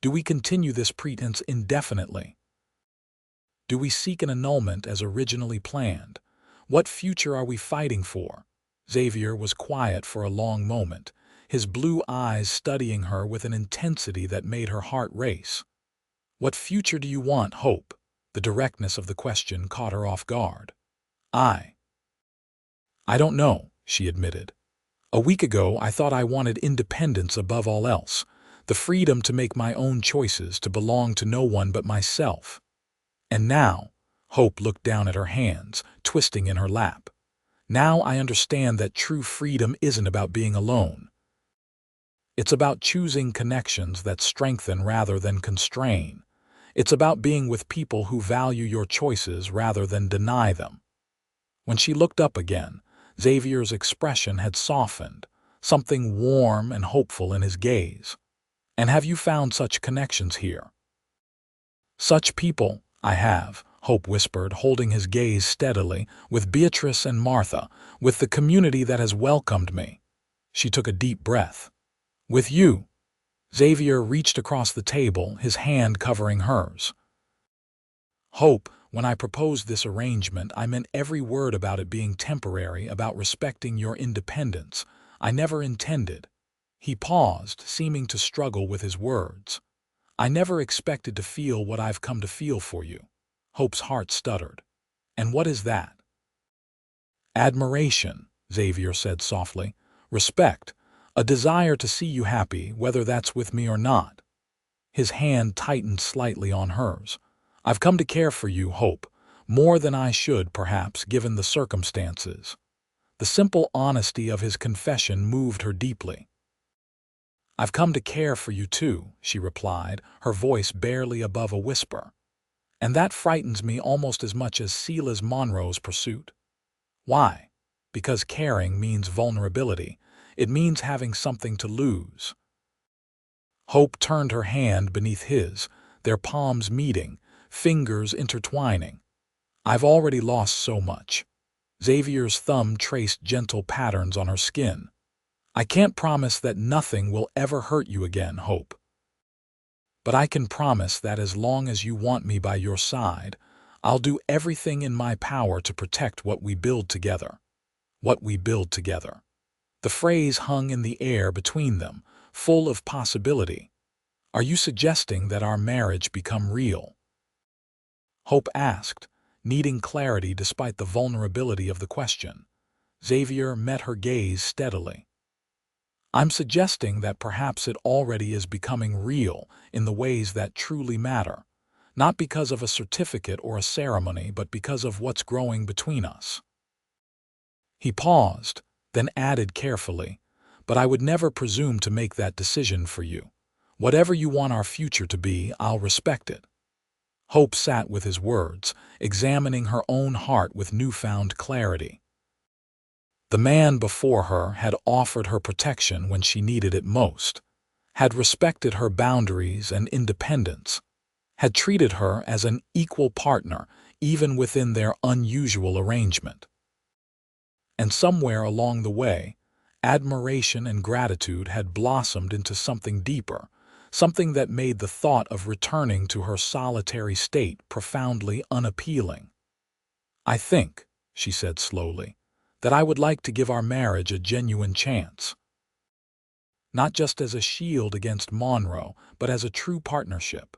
Do we continue this pretense indefinitely? Do we seek an annulment as originally planned? What future are we fighting for?" Xavier was quiet for a long moment, his blue eyes studying her with an intensity that made her heart race. "What future do you want, Hope?" The directness of the question caught her off guard. I don't know," she admitted. "A week ago I thought I wanted independence above all else, the freedom to make my own choices, to belong to no one but myself. And now," Hope looked down at her hands, twisting in her lap, "now I understand that true freedom isn't about being alone. It's about choosing connections that strengthen rather than constrain. It's about being with people who value your choices rather than deny them." When she looked up again, Xavier's expression had softened, something warm and hopeful in his gaze. "And have you found such connections here?" "Such people, I have," Hope whispered, holding his gaze steadily, "with Beatrice and Martha, with the community that has welcomed me." She took a deep breath. "With you." Xavier reached across the table, his hand covering hers. "Hope, when I proposed this arrangement, I meant every word about it being temporary, about respecting your independence. I never intended—" He paused, seeming to struggle with his words. "I never expected to feel what I've come to feel for you." Hope's heart stuttered. "And what is that?" "Admiration," Xavier said softly. "Respect. A desire to see you happy, whether that's with me or not." His hand tightened slightly on hers. "I've come to care for you, Hope, more than I should, perhaps, given the circumstances." The simple honesty of his confession moved her deeply. "I've come to care for you too," she replied, her voice barely above a whisper. "And that frightens me almost as much as Silas Monroe's pursuit." "Why?" "Because caring means vulnerability. It means having something to lose." Hope turned her hand beneath his, their palms meeting, fingers intertwining. "I've already lost so much." Xavier's thumb traced gentle patterns on her skin. "I can't promise that nothing will ever hurt you again, Hope. But I can promise that as long as you want me by your side, I'll do everything in my power to protect what we build together." What we build together. The phrase hung in the air between them, full of possibility. "Are you suggesting that our marriage become real?" Hope asked, needing clarity despite the vulnerability of the question. Xavier met her gaze steadily. "I'm suggesting that perhaps it already is becoming real in the ways that truly matter, not because of a certificate or a ceremony, but because of what's growing between us." He paused, then added carefully, "But I would never presume to make that decision for you. Whatever you want our future to be, I'll respect it. Hope sat with his words, examining her own heart with newfound clarity. The man before her had offered her protection when she needed it most, had respected her boundaries and independence, had treated her as an equal partner even within their unusual arrangement. And somewhere along the way, admiration and gratitude had blossomed into something deeper, something that made the thought of returning to her solitary state profoundly unappealing. "I think," she said slowly, "that I would like to give our marriage a genuine chance. Not just as a shield against Monroe, but as a true partnership."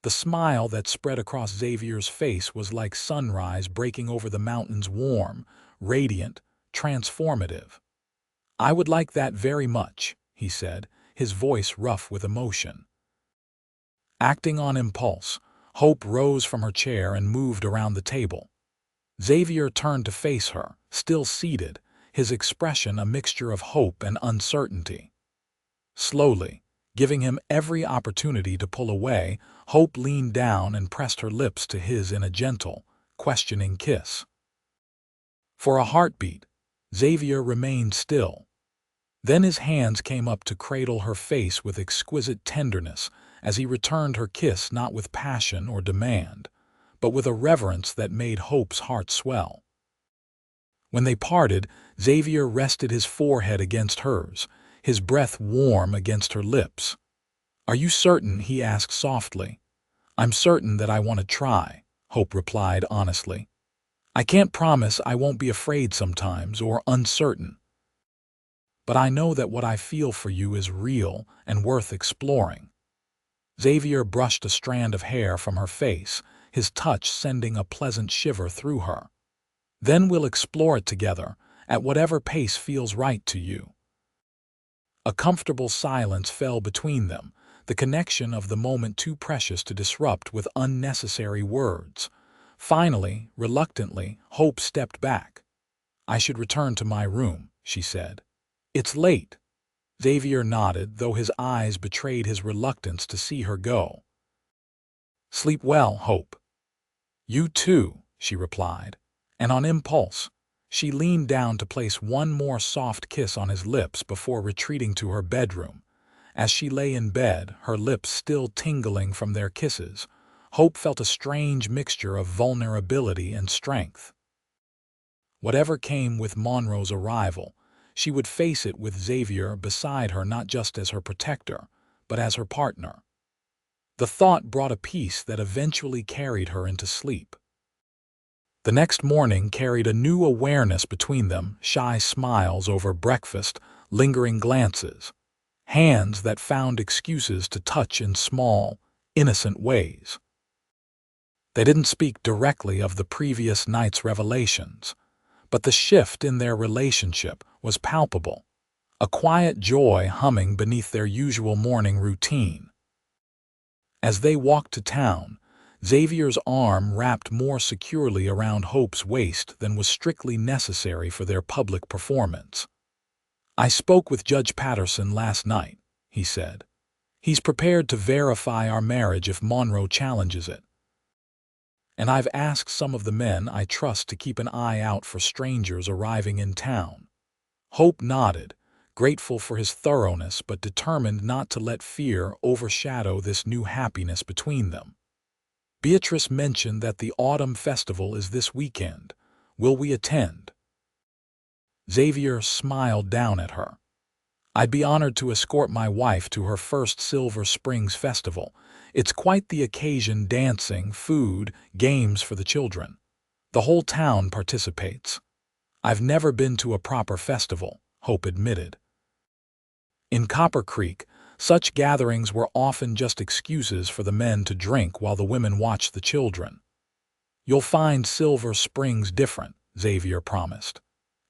The smile that spread across Xavier's face was like sunrise breaking over the mountains, warm, radiant, transformative. "I would like that very much," he said, his voice rough with emotion. Acting on impulse, Hope rose from her chair and moved around the table. Xavier turned to face her, still seated, his expression a mixture of hope and uncertainty. Slowly, giving him every opportunity to pull away, Hope leaned down and pressed her lips to his in a gentle, questioning kiss. For a heartbeat, Xavier remained still. Then his hands came up to cradle her face with exquisite tenderness as he returned her kiss, not with passion or demand, but with a reverence that made Hope's heart swell. When they parted, Xavier rested his forehead against hers, his breath warm against her lips. "Are you certain?" he asked softly. "I'm certain that I want to try," Hope replied honestly. "I can't promise I won't be afraid sometimes or uncertain. But I know that what I feel for you is real and worth exploring." Xavier brushed a strand of hair from her face, his touch sending a pleasant shiver through her. "Then we'll explore it together, at whatever pace feels right to you." A comfortable silence fell between them, the connection of the moment too precious to disrupt with unnecessary words. Finally, reluctantly, Hope stepped back. "I should return to my room," she said. "It's late." Xavier nodded, though his eyes betrayed his reluctance to see her go. "Sleep well, Hope." "You too," she replied, and on impulse, she leaned down to place one more soft kiss on his lips before retreating to her bedroom. As she lay in bed, her lips still tingling from their kisses, Hope felt a strange mixture of vulnerability and strength. Whatever came with Monroe's arrival, she would face it with Xavier beside her, not just as her protector, but as her partner. The thought brought a peace that eventually carried her into sleep. The next morning carried a new awareness between them, shy smiles over breakfast, lingering glances, hands that found excuses to touch in small, innocent ways. They didn't speak directly of the previous night's revelations, but the shift in their relationship was palpable, a quiet joy humming beneath their usual morning routine. As they walked to town, Xavier's arm wrapped more securely around Hope's waist than was strictly necessary for their public performance. "I spoke with Judge Patterson last night," he said. "He's prepared to verify our marriage if Monroe challenges it. And I've asked some of the men I trust to keep an eye out for strangers arriving in town." Hope nodded, grateful for his thoroughness but determined not to let fear overshadow this new happiness between them. "Beatrice mentioned that the autumn festival is this weekend. Will we attend?" Xavier smiled down at her. "I'd be honored to escort my wife to her first Silver Springs festival. It's quite the occasion: dancing, food, games for the children. The whole town participates." "I've never been to a proper festival," Hope admitted. In Copper Creek, such gatherings were often just excuses for the men to drink while the women watched the children. "You'll find Silver Springs different," Xavier promised.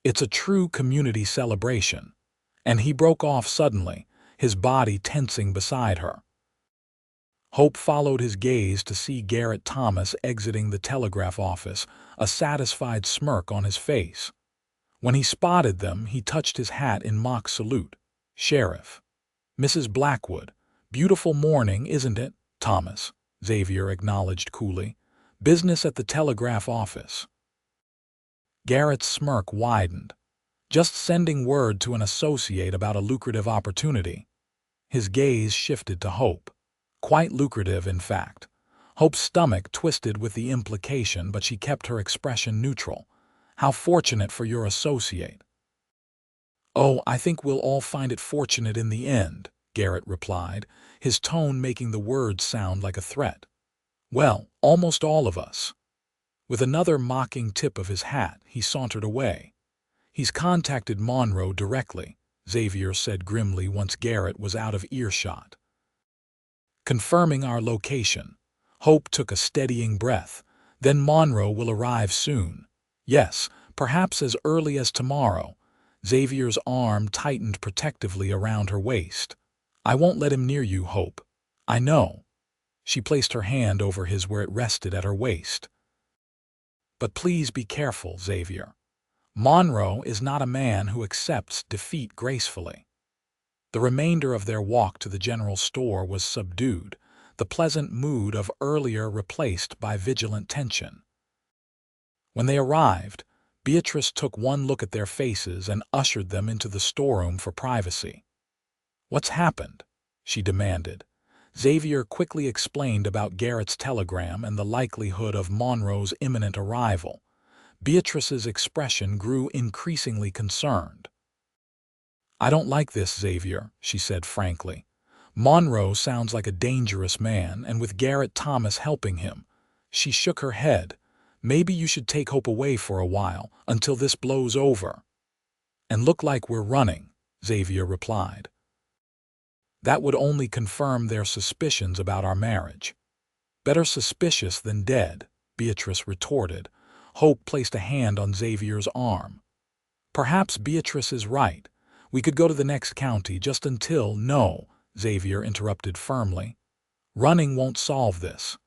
"It's a true community celebration." And he broke off suddenly, his body tensing beside her. Hope followed his gaze to see Garrett Thomas exiting the telegraph office, a satisfied smirk on his face. When he spotted them, he touched his hat in mock salute. "Sheriff." "Mrs. Blackwood," Beautiful morning, isn't it, Thomas? Xavier acknowledged coolly. Business at the telegraph office. Garrett's smirk widened. Just sending word to an associate about a lucrative opportunity. His gaze shifted to Hope. Quite lucrative, in fact. Hope's stomach twisted with the implication, but she kept her expression neutral. How fortunate for your associate. Oh, I think we'll all find it fortunate in the end, Garrett replied, his tone making the words sound like a threat. Well, almost all of us. With another mocking tip of his hat, he sauntered away. He's contacted Monroe directly, Xavier said grimly once Garrett was out of earshot. Confirming our location. Hope took a steadying breath. Then Monroe will arrive soon. Yes, perhaps as early as tomorrow. Xavier's arm tightened protectively around her waist. I won't let him near you, Hope. I know. She placed her hand over his where it rested at her waist. But please be careful, Xavier. Monroe is not a man who accepts defeat gracefully. The remainder of their walk to the general store was subdued, the pleasant mood of earlier replaced by vigilant tension. When they arrived, Beatrice took one look at their faces and ushered them into the storeroom for privacy. What's happened? She demanded. Xavier quickly explained about Garrett's telegram and the likelihood of Monroe's imminent arrival. Beatrice's expression grew increasingly concerned. I don't like this, Xavier, she said frankly. Monroe sounds like a dangerous man, and with Garrett Thomas helping him. She shook her head. Maybe you should take Hope away for a while, until this blows over. And look like we're running, Xavier replied. That would only confirm their suspicions about our marriage. Better suspicious than dead, Beatrice retorted. Hope placed a hand on Xavier's arm. Perhaps Beatrice is right. We could go to the next county just until— No, Xavier interrupted firmly. Running won't solve this.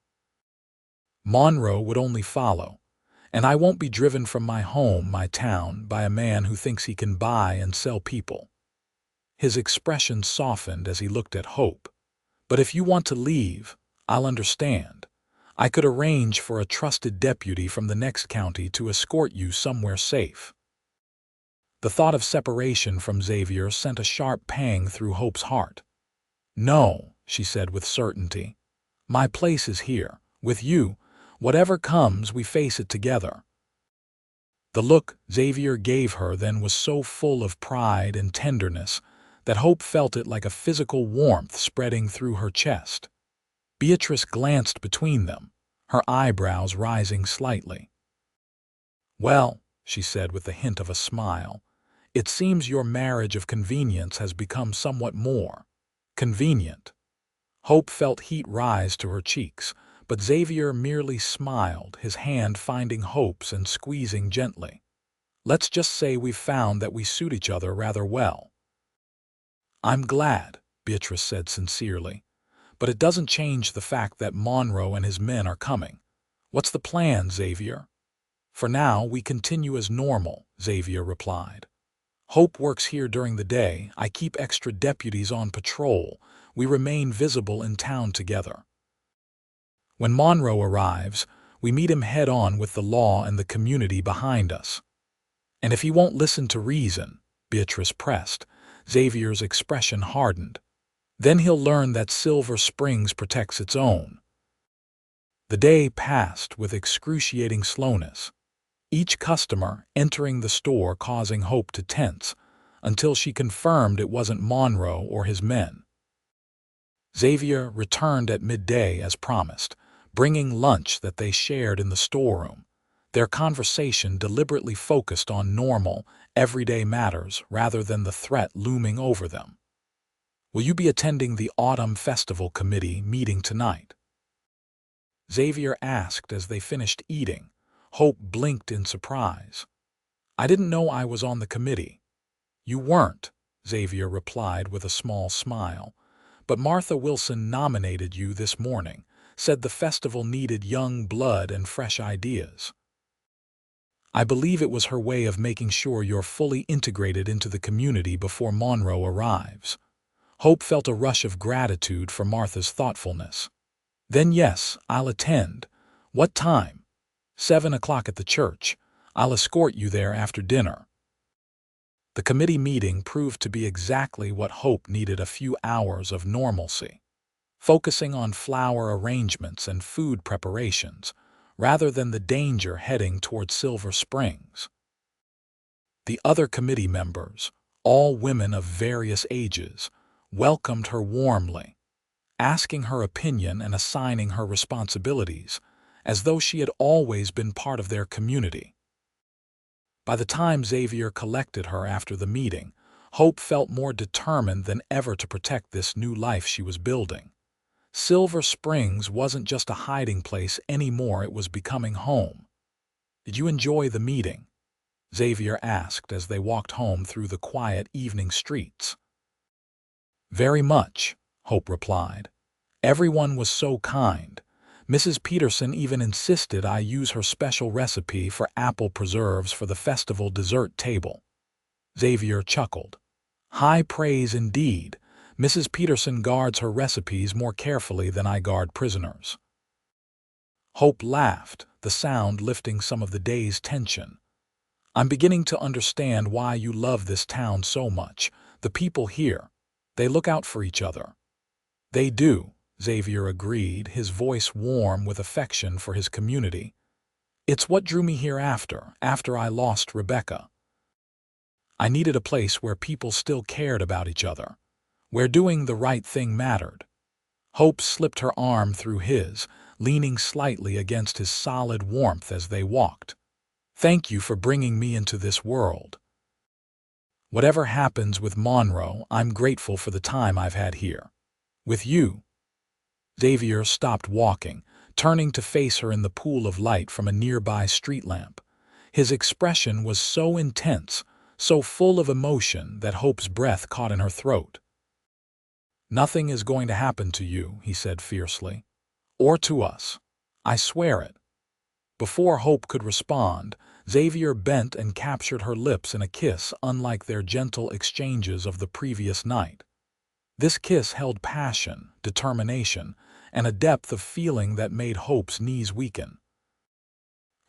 Monroe would only follow, and I won't be driven from my home, my town, by a man who thinks he can buy and sell people. His expression softened as he looked at Hope. But if you want to leave, I'll understand. I could arrange for a trusted deputy from the next county to escort you somewhere safe. The thought of separation from Xavier sent a sharp pang through Hope's heart. No, she said with certainty. My place is here, with you. Whatever comes, we face it together. The look Xavier gave her then was so full of pride and tenderness that Hope felt it like a physical warmth spreading through her chest. Beatrice glanced between them, her eyebrows rising slightly. Well, she said with the hint of a smile, it seems your marriage of convenience has become somewhat more convenient. Hope felt heat rise to her cheeks, but Xavier merely smiled, his hand finding Hope's and squeezing gently. Let's just say we've found that we suit each other rather well. I'm glad, Beatrice said sincerely, but it doesn't change the fact that Monroe and his men are coming. What's the plan, Xavier? For now, we continue as normal, Xavier replied. Hope works here during the day. I keep extra deputies on patrol. We remain visible in town together. When Monroe arrives, we meet him head-on with the law and the community behind us. And if he won't listen to reason, Beatrice pressed, Xavier's expression hardened. Then he'll learn that Silver Springs protects its own. The day passed with excruciating slowness, each customer entering the store causing Hope to tense until she confirmed it wasn't Monroe or his men. Xavier returned at midday as promised, bringing lunch that they shared in the storeroom, their conversation deliberately focused on normal, everyday matters rather than the threat looming over them. Will you be attending the Autumn Festival Committee meeting tonight? Xavier asked as they finished eating. Hope blinked in surprise. I didn't know I was on the committee. You weren't, Xavier replied with a small smile. But Martha Wilson nominated you this morning, said the festival needed young blood and fresh ideas. I believe it was her way of making sure you're fully integrated into the community before Monroe arrives. Hope felt a rush of gratitude for Martha's thoughtfulness. "Then yes, I'll attend. What time?" "7 o'clock at the church. I'll escort you there after dinner." The committee meeting proved to be exactly what Hope needed: a few hours of normalcy, focusing on flower arrangements and food preparations, rather than the danger heading toward Silver Springs. The other committee members, all women of various ages, welcomed her warmly, asking her opinion and assigning her responsibilities, as though she had always been part of their community. By the time Xavier collected her after the meeting, Hope felt more determined than ever to protect this new life she was building. Silver Springs wasn't just a hiding place anymore, it was becoming home. "Did you enjoy the meeting?" Xavier asked as they walked home through the quiet evening streets. "Very much," Hope replied. "Everyone was so kind. Mrs. Peterson even insisted I use her special recipe for apple preserves for the festival dessert table." Xavier chuckled. "High praise indeed. Mrs. Peterson guards her recipes more carefully than I guard prisoners." Hope laughed, the sound lifting some of the day's tension. "I'm beginning to understand why you love this town so much. The people here, they look out for each other." "They do," Xavier agreed, his voice warm with affection for his community. "It's what drew me here after I lost Rebecca. I needed a place where people still cared about each other, where doing the right thing mattered." Hope slipped her arm through his, leaning slightly against his solid warmth as they walked. "Thank you for bringing me into this world. Whatever happens with Monroe, I'm grateful for the time I've had here. With you." Xavier stopped walking, turning to face her in the pool of light from a nearby street lamp. His expression was so intense, so full of emotion that Hope's breath caught in her throat. "Nothing is going to happen to you," he said fiercely. "Or to us. I swear it." Before Hope could respond, Xavier bent and captured her lips in a kiss unlike their gentle exchanges of the previous night. This kiss held passion, determination, and a depth of feeling that made Hope's knees weaken.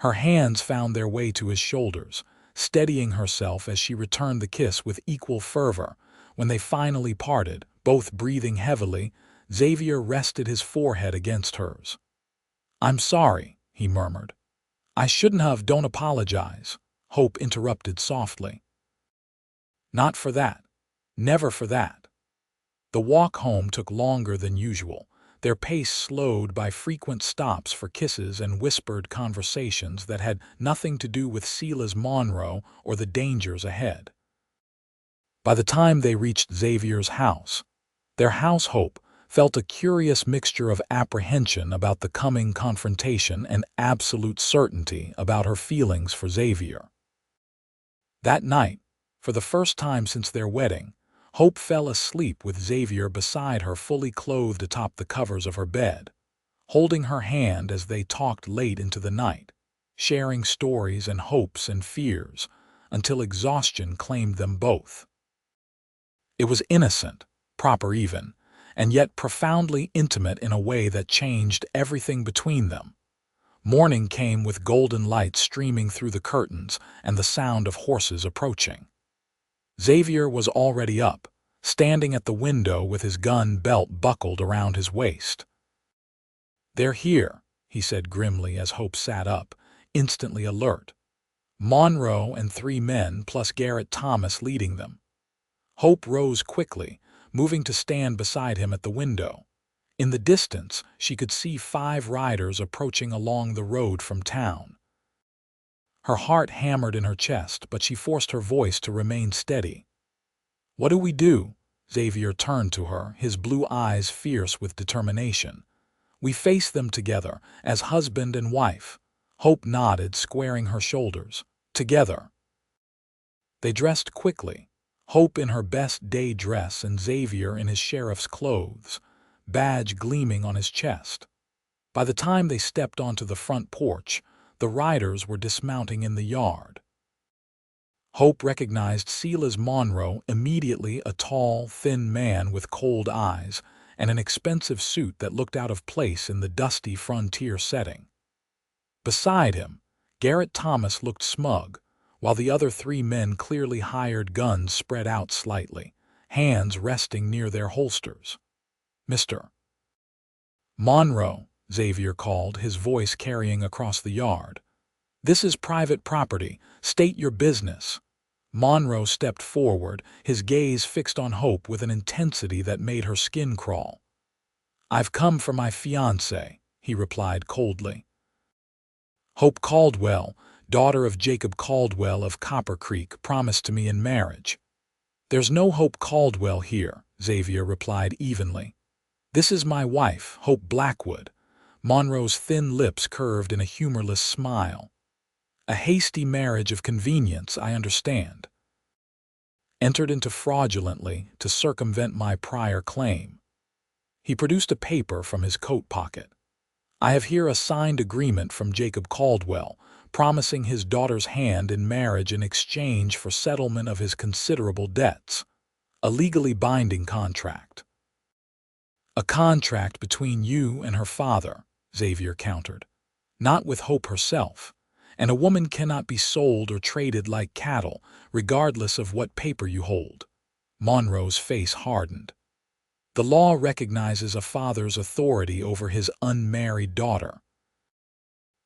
Her hands found their way to his shoulders, steadying herself as she returned the kiss with equal fervor. When they finally parted, both breathing heavily, Xavier rested his forehead against hers. "I'm sorry," he murmured. "I shouldn't have." "Don't apologize," Hope interrupted softly. "Not for that. Never for that." The walk home took longer than usual, their pace slowed by frequent stops for kisses and whispered conversations that had nothing to do with Silas Monroe or the dangers ahead. By the time they reached Xavier's house, their house Hope felt a curious mixture of apprehension about the coming confrontation and absolute certainty about her feelings for Xavier. That night, for the first time since their wedding, Hope fell asleep with Xavier beside her, fully clothed atop the covers of her bed, holding her hand as they talked late into the night, sharing stories and hopes and fears, until exhaustion claimed them both. It was innocent, proper even, and yet profoundly intimate in a way that changed everything between them. Morning came with golden light streaming through the curtains and the sound of horses approaching. Xavier was already up, standing at the window with his gun belt buckled around his waist. "They're here," he said grimly as Hope sat up, instantly alert. "Monroe and 3 men plus Garrett Thomas leading them." Hope rose quickly, moving to stand beside him at the window. In the distance, she could see 5 riders approaching along the road from town. Her heart hammered in her chest, but she forced her voice to remain steady. "What do we do?" Xavier turned to her, his blue eyes fierce with determination. "We face them together, as husband and wife." Hope nodded, squaring her shoulders. "Together." They dressed quickly, Hope in her best day dress and Xavier in his sheriff's clothes, badge gleaming on his chest. By the time they stepped onto the front porch, the riders were dismounting in the yard. Hope recognized Silas Monroe immediately, a tall, thin man with cold eyes and an expensive suit that looked out of place in the dusty frontier setting. Beside him, Garrett Thomas looked smug, while the other three men clearly hired guns spread out slightly, hands resting near their holsters. "Mr. Monroe," Xavier called, his voice carrying across the yard. "This is private property. State your business." Monroe stepped forward, his gaze fixed on Hope with an intensity that made her skin crawl. "I've come for my fiancée," he replied coldly. "Hope Caldwell, daughter of Jacob Caldwell of Copper Creek, promised to me in marriage." "There's no Hope Caldwell here," Xavier replied evenly. "This is my wife, Hope Blackwood." Monroe's thin lips curved in a humorless smile. "A hasty marriage of convenience, I understand. Entered into fraudulently to circumvent my prior claim." He produced a paper from his coat pocket. "I have here a signed agreement from Jacob Caldwell, promising his daughter's hand in marriage in exchange for settlement of his considerable debts. A legally binding contract." "A contract between you and her father," Xavier countered. "Not with Hope herself. And a woman cannot be sold or traded like cattle, regardless of what paper you hold." Monroe's face hardened. "The law recognizes a father's authority over his unmarried daughter.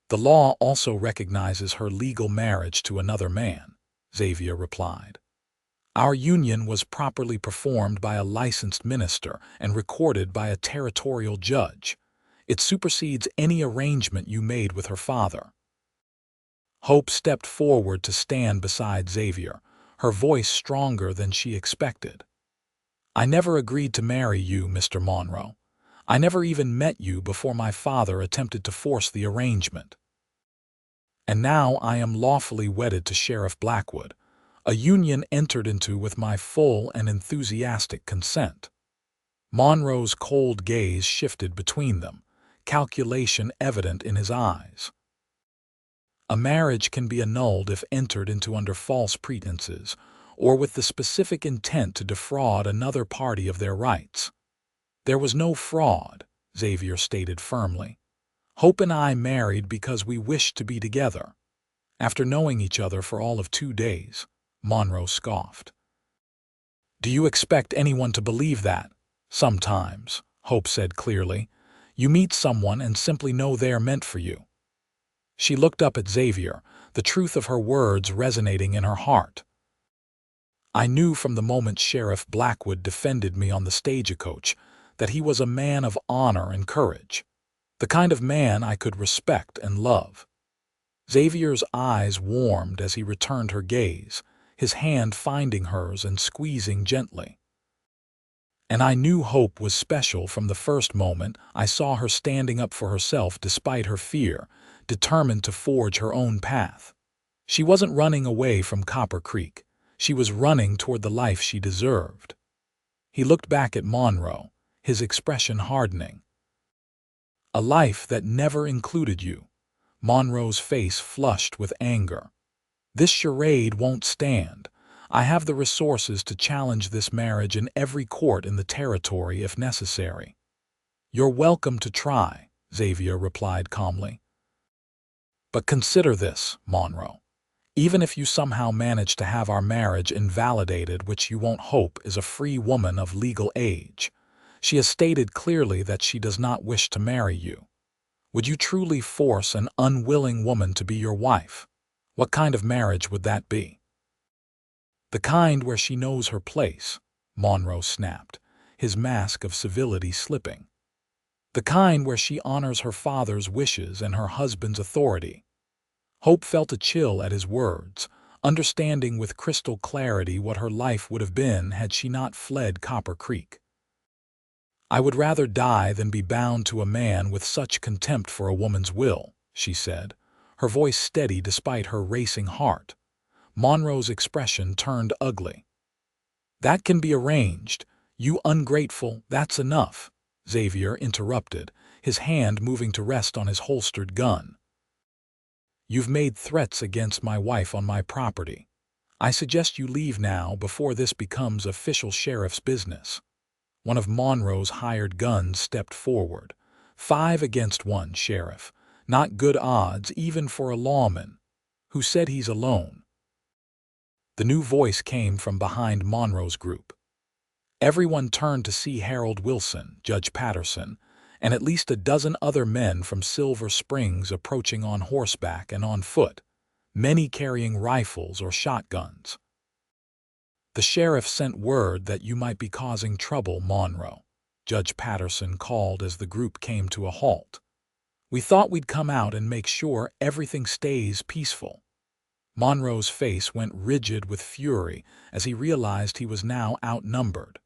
The law also recognizes her legal marriage to another man," Xavier replied. "Our union was properly performed by a licensed minister and recorded by a territorial judge. It supersedes any arrangement you made with her father." Hope stepped forward to stand beside Xavier, her voice stronger than she expected. "I never agreed to marry you, Mr. Monroe. I never even met you before my father attempted to force the arrangement. And now I am lawfully wedded to Sheriff Blackwood, a union entered into with my full and enthusiastic consent." Monroe's cold gaze shifted between them, calculation evident in his eyes. "A marriage can be annulled if entered into under false pretenses, or with the specific intent to defraud another party of their rights. There was no fraud," Xavier stated firmly. "Hope and I married because we wished to be together." "After knowing each other for all of 2 days," Monroe scoffed. "Do you expect anyone to believe that?" "Sometimes," Hope said clearly. "You meet someone and simply know they're meant for you." She looked up at Xavier, the truth of her words resonating in her heart. "I knew from the moment Sheriff Blackwood defended me on the stagecoach that he was a man of honor and courage, the kind of man I could respect and love." Xavier's eyes warmed as he returned her gaze, his hand finding hers and squeezing gently. "And I knew Hope was special from the first moment I saw her standing up for herself despite her fear, determined to forge her own path. She wasn't running away from Copper Creek. She was running toward the life she deserved." He looked back at Monroe, his expression hardening. "A life that never included you." Monroe's face flushed with anger. "This charade won't stand. I have the resources to challenge this marriage in every court in the territory if necessary." "You're welcome to try," Xavier replied calmly. "But consider this, Monroe. Even if you somehow manage to have our marriage invalidated, which you won't, Hope is a free woman of legal age. She has stated clearly that she does not wish to marry you. Would you truly force an unwilling woman to be your wife? What kind of marriage would that be?" "The kind where she knows her place," Monroe snapped, his mask of civility slipping. "The kind where she honors her father's wishes and her husband's authority." Hope felt a chill at his words, understanding with crystal clarity what her life would have been had she not fled Copper Creek. "I would rather die than be bound to a man with such contempt for a woman's will," she said, her voice steady despite her racing heart. Monroe's expression turned ugly. "That can be arranged. You ungrateful, that's enough," Xavier interrupted, his hand moving to rest on his holstered gun. "You've made threats against my wife on my property. I suggest you leave now before this becomes official sheriff's business." One of Monroe's hired guns stepped forward. "5 against 1, Sheriff. Not good odds even for a lawman. Who said he's alone?" The new voice came from behind Monroe's group. Everyone turned to see Harold Wilson, Judge Patterson, and at least a dozen other men from Silver Springs approaching on horseback and on foot, many carrying rifles or shotguns. "The sheriff sent word that you might be causing trouble, Monroe," Judge Patterson called as the group came to a halt. "We thought we'd come out and make sure everything stays peaceful." Monroe's face went rigid with fury as he realized he was now outnumbered.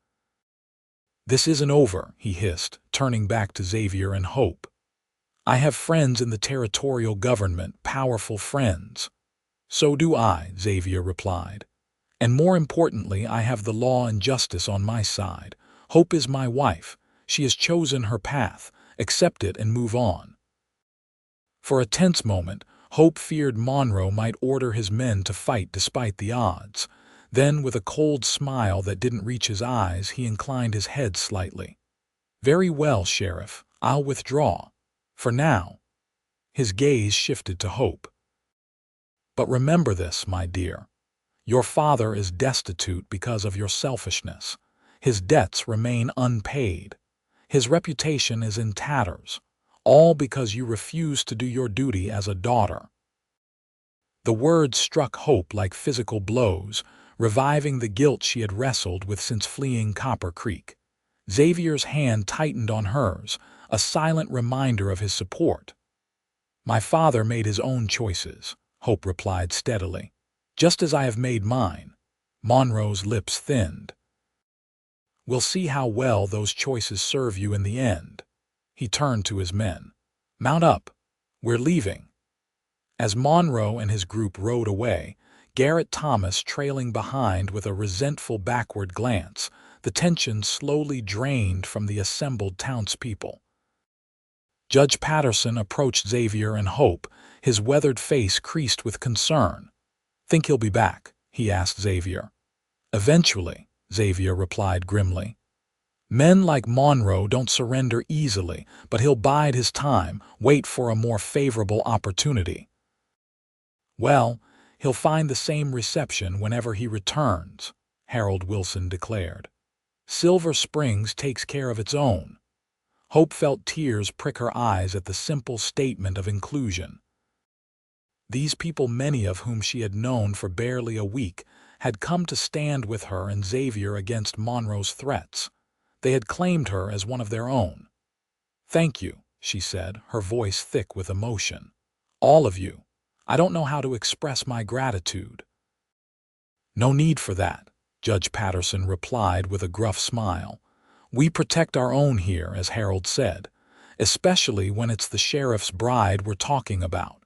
"This isn't over," he hissed, turning back to Xavier and Hope. "I have friends in the territorial government, powerful friends." "So do I," Xavier replied. "And more importantly, I have the law and justice on my side. Hope is my wife. She has chosen her path. Accept it and move on." For a tense moment, Hope feared Monroe might order his men to fight despite the odds. Then, with a cold smile that didn't reach his eyes, he inclined his head slightly. "Very well, Sheriff. I'll withdraw. For now." His gaze shifted to Hope. "But remember this, my dear. Your father is destitute because of your selfishness. His debts remain unpaid. His reputation is in tatters, all because you refuse to do your duty as a daughter." The words struck Hope like physical blows, reviving the guilt she had wrestled with since fleeing Copper Creek. Xavier's hand tightened on hers, a silent reminder of his support. "My father made his own choices," Hope replied steadily. "Just as I have made mine." Monroe's lips thinned. "We'll see how well those choices serve you in the end." He turned to his men. "Mount up. We're leaving." As Monroe and his group rode away, Garrett Thomas trailing behind with a resentful backward glance, the tension slowly drained from the assembled townspeople. Judge Patterson approached Xavier and Hope, his weathered face creased with concern. "Think he'll be back?" he asked Xavier. "Eventually," Xavier replied grimly. "Men like Monroe don't surrender easily, but he'll bide his time, wait for a more favorable opportunity." "Well, he'll find the same reception whenever he returns," Harold Wilson declared. "Silver Springs takes care of its own." Hope felt tears prick her eyes at the simple statement of inclusion. These people, many of whom she had known for barely a week, had come to stand with her and Xavier against Monroe's threats. They had claimed her as one of their own. "Thank you," she said, her voice thick with emotion. "All of you. I don't know how to express my gratitude." "No need for that," Judge Patterson replied with a gruff smile. "We protect our own here, as Harold said, especially when it's the sheriff's bride we're talking about."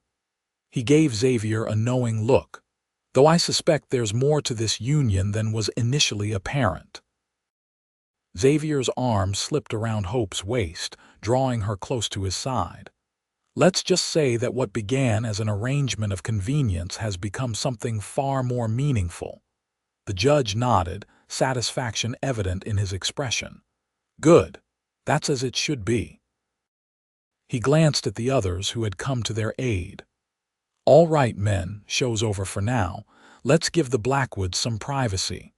He gave Xavier a knowing look, "Though I suspect there's more to this union than was initially apparent." Xavier's arm slipped around Hope's waist, drawing her close to his side. "Let's just say that what began as an arrangement of convenience has become something far more meaningful." The judge nodded, satisfaction evident in his expression. "Good. That's as it should be." He glanced at the others who had come to their aid. "All right, men, show's over for now. Let's give the Blackwoods some privacy."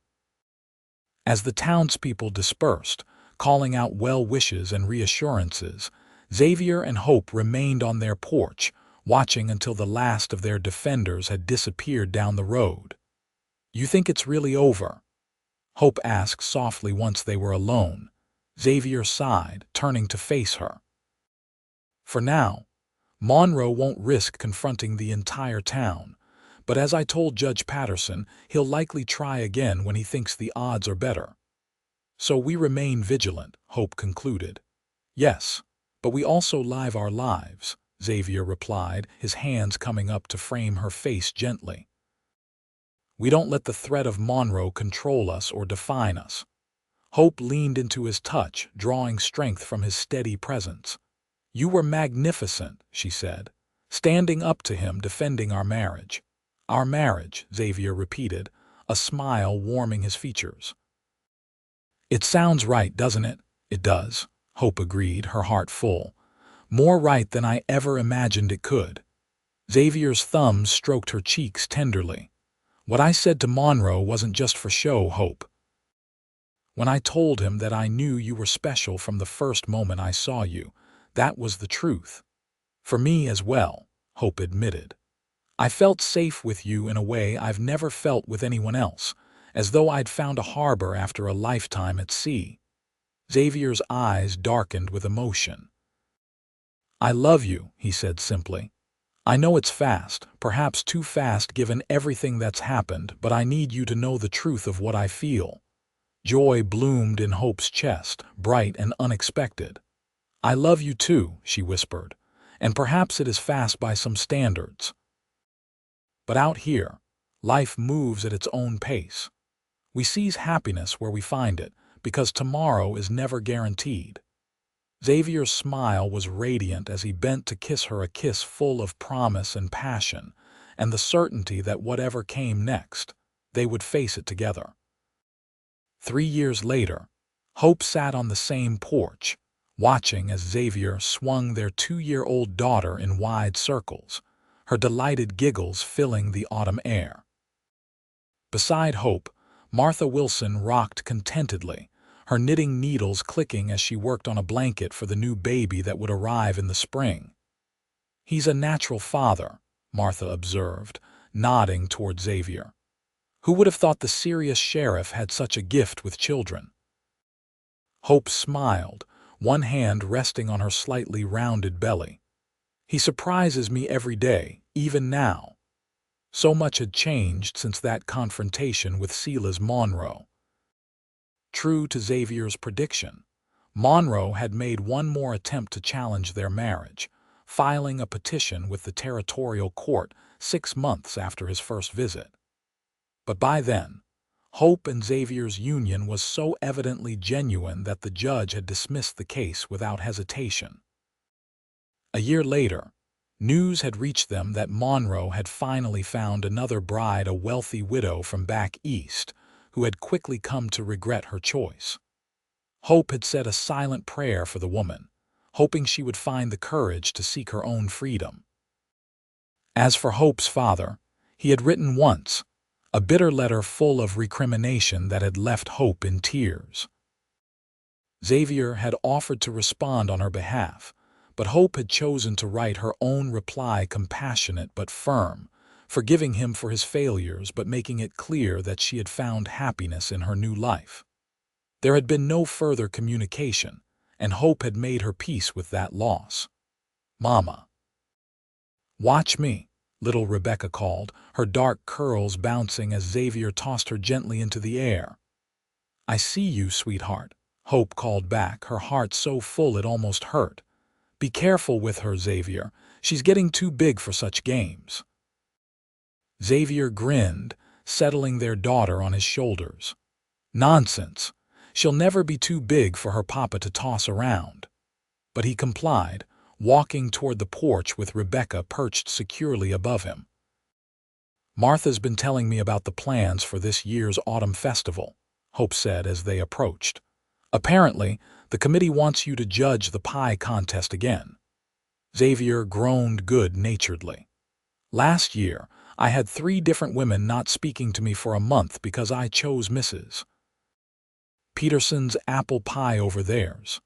As the townspeople dispersed, calling out well wishes and reassurances, Xavier and Hope remained on their porch, watching until the last of their defenders had disappeared down the road. "You think it's really over?" Hope asked softly once they were alone. Xavier sighed, turning to face her. "For now. Monroe won't risk confronting the entire town, but as I told Judge Patterson, he'll likely try again when he thinks the odds are better." "So we remain vigilant," Hope concluded. "Yes, but we also live our lives," Xavier replied, his hands coming up to frame her face gently. "We don't let the threat of Monroe control us or define us." Hope leaned into his touch, drawing strength from his steady presence. "You were magnificent," she said, "standing up to him, defending our marriage." "Our marriage," Xavier repeated, a smile warming his features. "It sounds right, doesn't it?" "It does," Hope agreed, her heart full. "More right than I ever imagined it could." Xavier's thumbs stroked her cheeks tenderly. "What I said to Monroe wasn't just for show, Hope. When I told him that I knew you were special from the first moment I saw you, that was the truth. For me as well," Hope admitted. "I felt safe with you in a way I've never felt with anyone else, as though I'd found a harbor after a lifetime at sea." Xavier's eyes darkened with emotion. "I love you," he said simply. "I know it's fast, perhaps too fast given everything that's happened, but I need you to know the truth of what I feel." Joy bloomed in Hope's chest, bright and unexpected. "I love you too," she whispered, "and perhaps it is fast by some standards. But out here, life moves at its own pace. We seize happiness where we find it, because tomorrow is never guaranteed." Xavier's smile was radiant as he bent to kiss her, a kiss full of promise and passion, and the certainty that whatever came next, they would face it together. 3 years later, Hope sat on the same porch, watching as Xavier swung their 2-year-old daughter in wide circles, her delighted giggles filling the autumn air. Beside Hope, Martha Wilson rocked contentedly, her knitting needles clicking as she worked on a blanket for the new baby that would arrive in the spring. "He's a natural father," Martha observed, nodding toward Xavier. "Who would have thought the serious sheriff had such a gift with children?" Hope smiled, one hand resting on her slightly rounded belly. "He surprises me every day, even now." So much had changed since that confrontation with Silas Monroe. True to Xavier's prediction, Monroe had made one more attempt to challenge their marriage, filing a petition with the territorial court 6 months after his first visit. But by then, Hope and Xavier's union was so evidently genuine that the judge had dismissed the case without hesitation. A year later, news had reached them that Monroe had finally found another bride, a wealthy widow from back east, who had quickly come to regret her choice. Hope had said a silent prayer for the woman, hoping she would find the courage to seek her own freedom. As for Hope's father, he had written once, a bitter letter full of recrimination that had left Hope in tears. Xavier had offered to respond on her behalf, but Hope had chosen to write her own reply, compassionate but firm, forgiving him for his failures but making it clear that she had found happiness in her new life. There had been no further communication, and Hope had made her peace with that loss. "Mama." "Watch me," little Rebecca called, her dark curls bouncing as Xavier tossed her gently into the air. "I see you, sweetheart," Hope called back, her heart so full it almost hurt. "Be careful with her, Xavier. She's getting too big for such games." Xavier grinned, settling their daughter on his shoulders. "Nonsense. She'll never be too big for her papa to toss around." But he complied, walking toward the porch with Rebecca perched securely above him. "Martha's been telling me about the plans for this year's autumn festival," Hope said as they approached. "Apparently, the committee wants you to judge the pie contest again." Xavier groaned good-naturedly. "Last year, I had 3 different women not speaking to me for a month because I chose Mrs. Peterson's apple pie over theirs."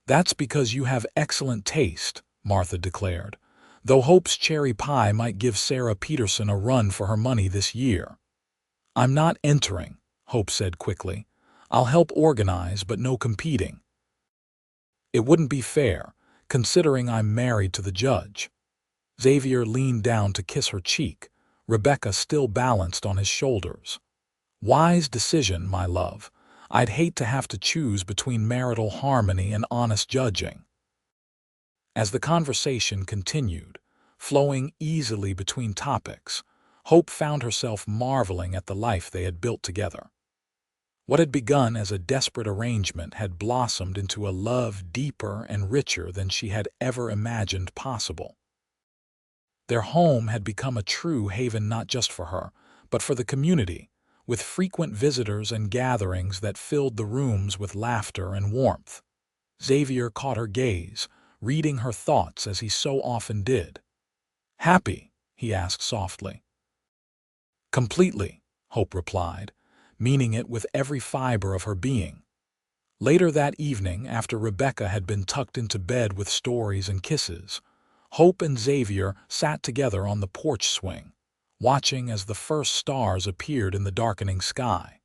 "That's because you have excellent taste," Martha declared, though Hope's cherry pie might give Sarah Peterson a run for her money this year. "I'm not entering," Hope said quickly. "I'll help organize, but no competing." "It wouldn't be fair, considering I'm married to the judge." Xavier leaned down to kiss her cheek, Rebecca still balanced on his shoulders. "Wise decision, my love. I'd hate to have to choose between marital harmony and honest judging." As the conversation continued, flowing easily between topics, Hope found herself marveling at the life they had built together. What had begun as a desperate arrangement had blossomed into a love deeper and richer than she had ever imagined possible. Their home had become a true haven not just for her, but for the community, with frequent visitors and gatherings that filled the rooms with laughter and warmth. Xavier caught her gaze, reading her thoughts as he so often did. "Happy?" he asked softly. "Completely," Hope replied, meaning it with every fiber of her being. Later that evening, after Rebecca had been tucked into bed with stories and kisses, Hope and Xavier sat together on the porch swing, watching as the first stars appeared in the darkening sky.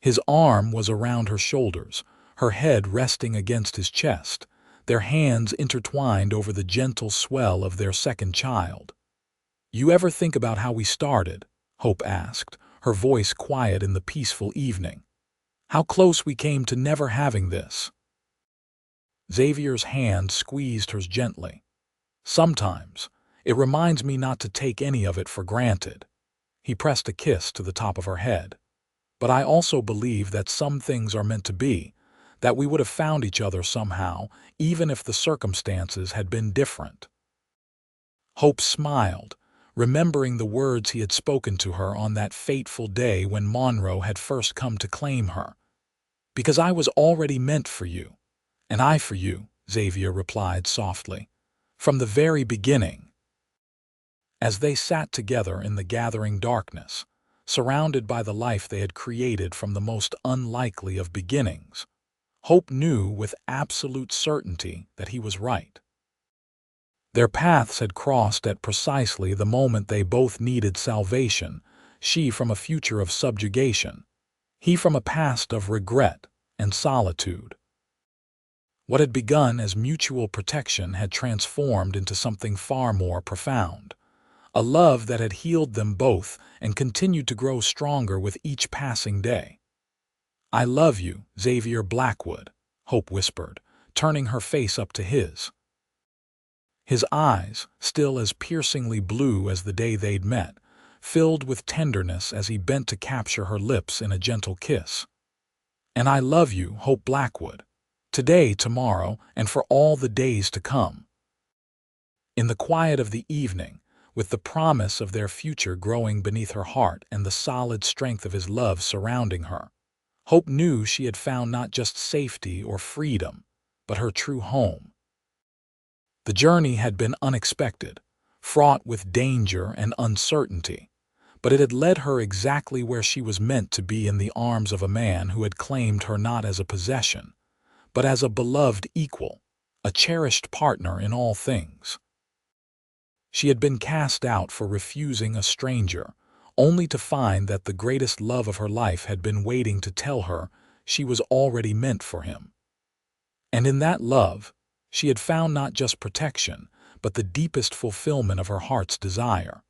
His arm was around her shoulders, her head resting against his chest, their hands intertwined over the gentle swell of their second child. "You ever think about how we started?" Hope asked, her voice quiet in the peaceful evening. "How close we came to never having this?" Xavier's hand squeezed hers gently. "Sometimes, it reminds me not to take any of it for granted." He pressed a kiss to the top of her head. "But I also believe that some things are meant to be, that we would have found each other somehow, even if the circumstances had been different." Hope smiled, remembering the words he had spoken to her on that fateful day when Monroe had first come to claim her. "Because I was already meant for you, and I for you," Xavier replied softly, "from the very beginning." As they sat together in the gathering darkness, surrounded by the life they had created from the most unlikely of beginnings, Hope knew with absolute certainty that he was right. Their paths had crossed at precisely the moment they both needed salvation, she from a future of subjugation, he from a past of regret and solitude. What had begun as mutual protection had transformed into something far more profound, a love that had healed them both and continued to grow stronger with each passing day. "I love you, Xavier Blackwood," Hope whispered, turning her face up to his. His eyes, still as piercingly blue as the day they'd met, filled with tenderness as he bent to capture her lips in a gentle kiss. "And I love you, Hope Blackwood, today, tomorrow, and for all the days to come." In the quiet of the evening, with the promise of their future growing beneath her heart and the solid strength of his love surrounding her, Hope knew she had found not just safety or freedom, but her true home. The journey had been unexpected, fraught with danger and uncertainty, but it had led her exactly where she was meant to be, in the arms of a man who had claimed her not as a possession, but as a beloved equal, a cherished partner in all things. She had been cast out for refusing a stranger, only to find that the greatest love of her life had been waiting to tell her she was already meant for him. And in that love, she had found not just protection, but the deepest fulfillment of her heart's desire.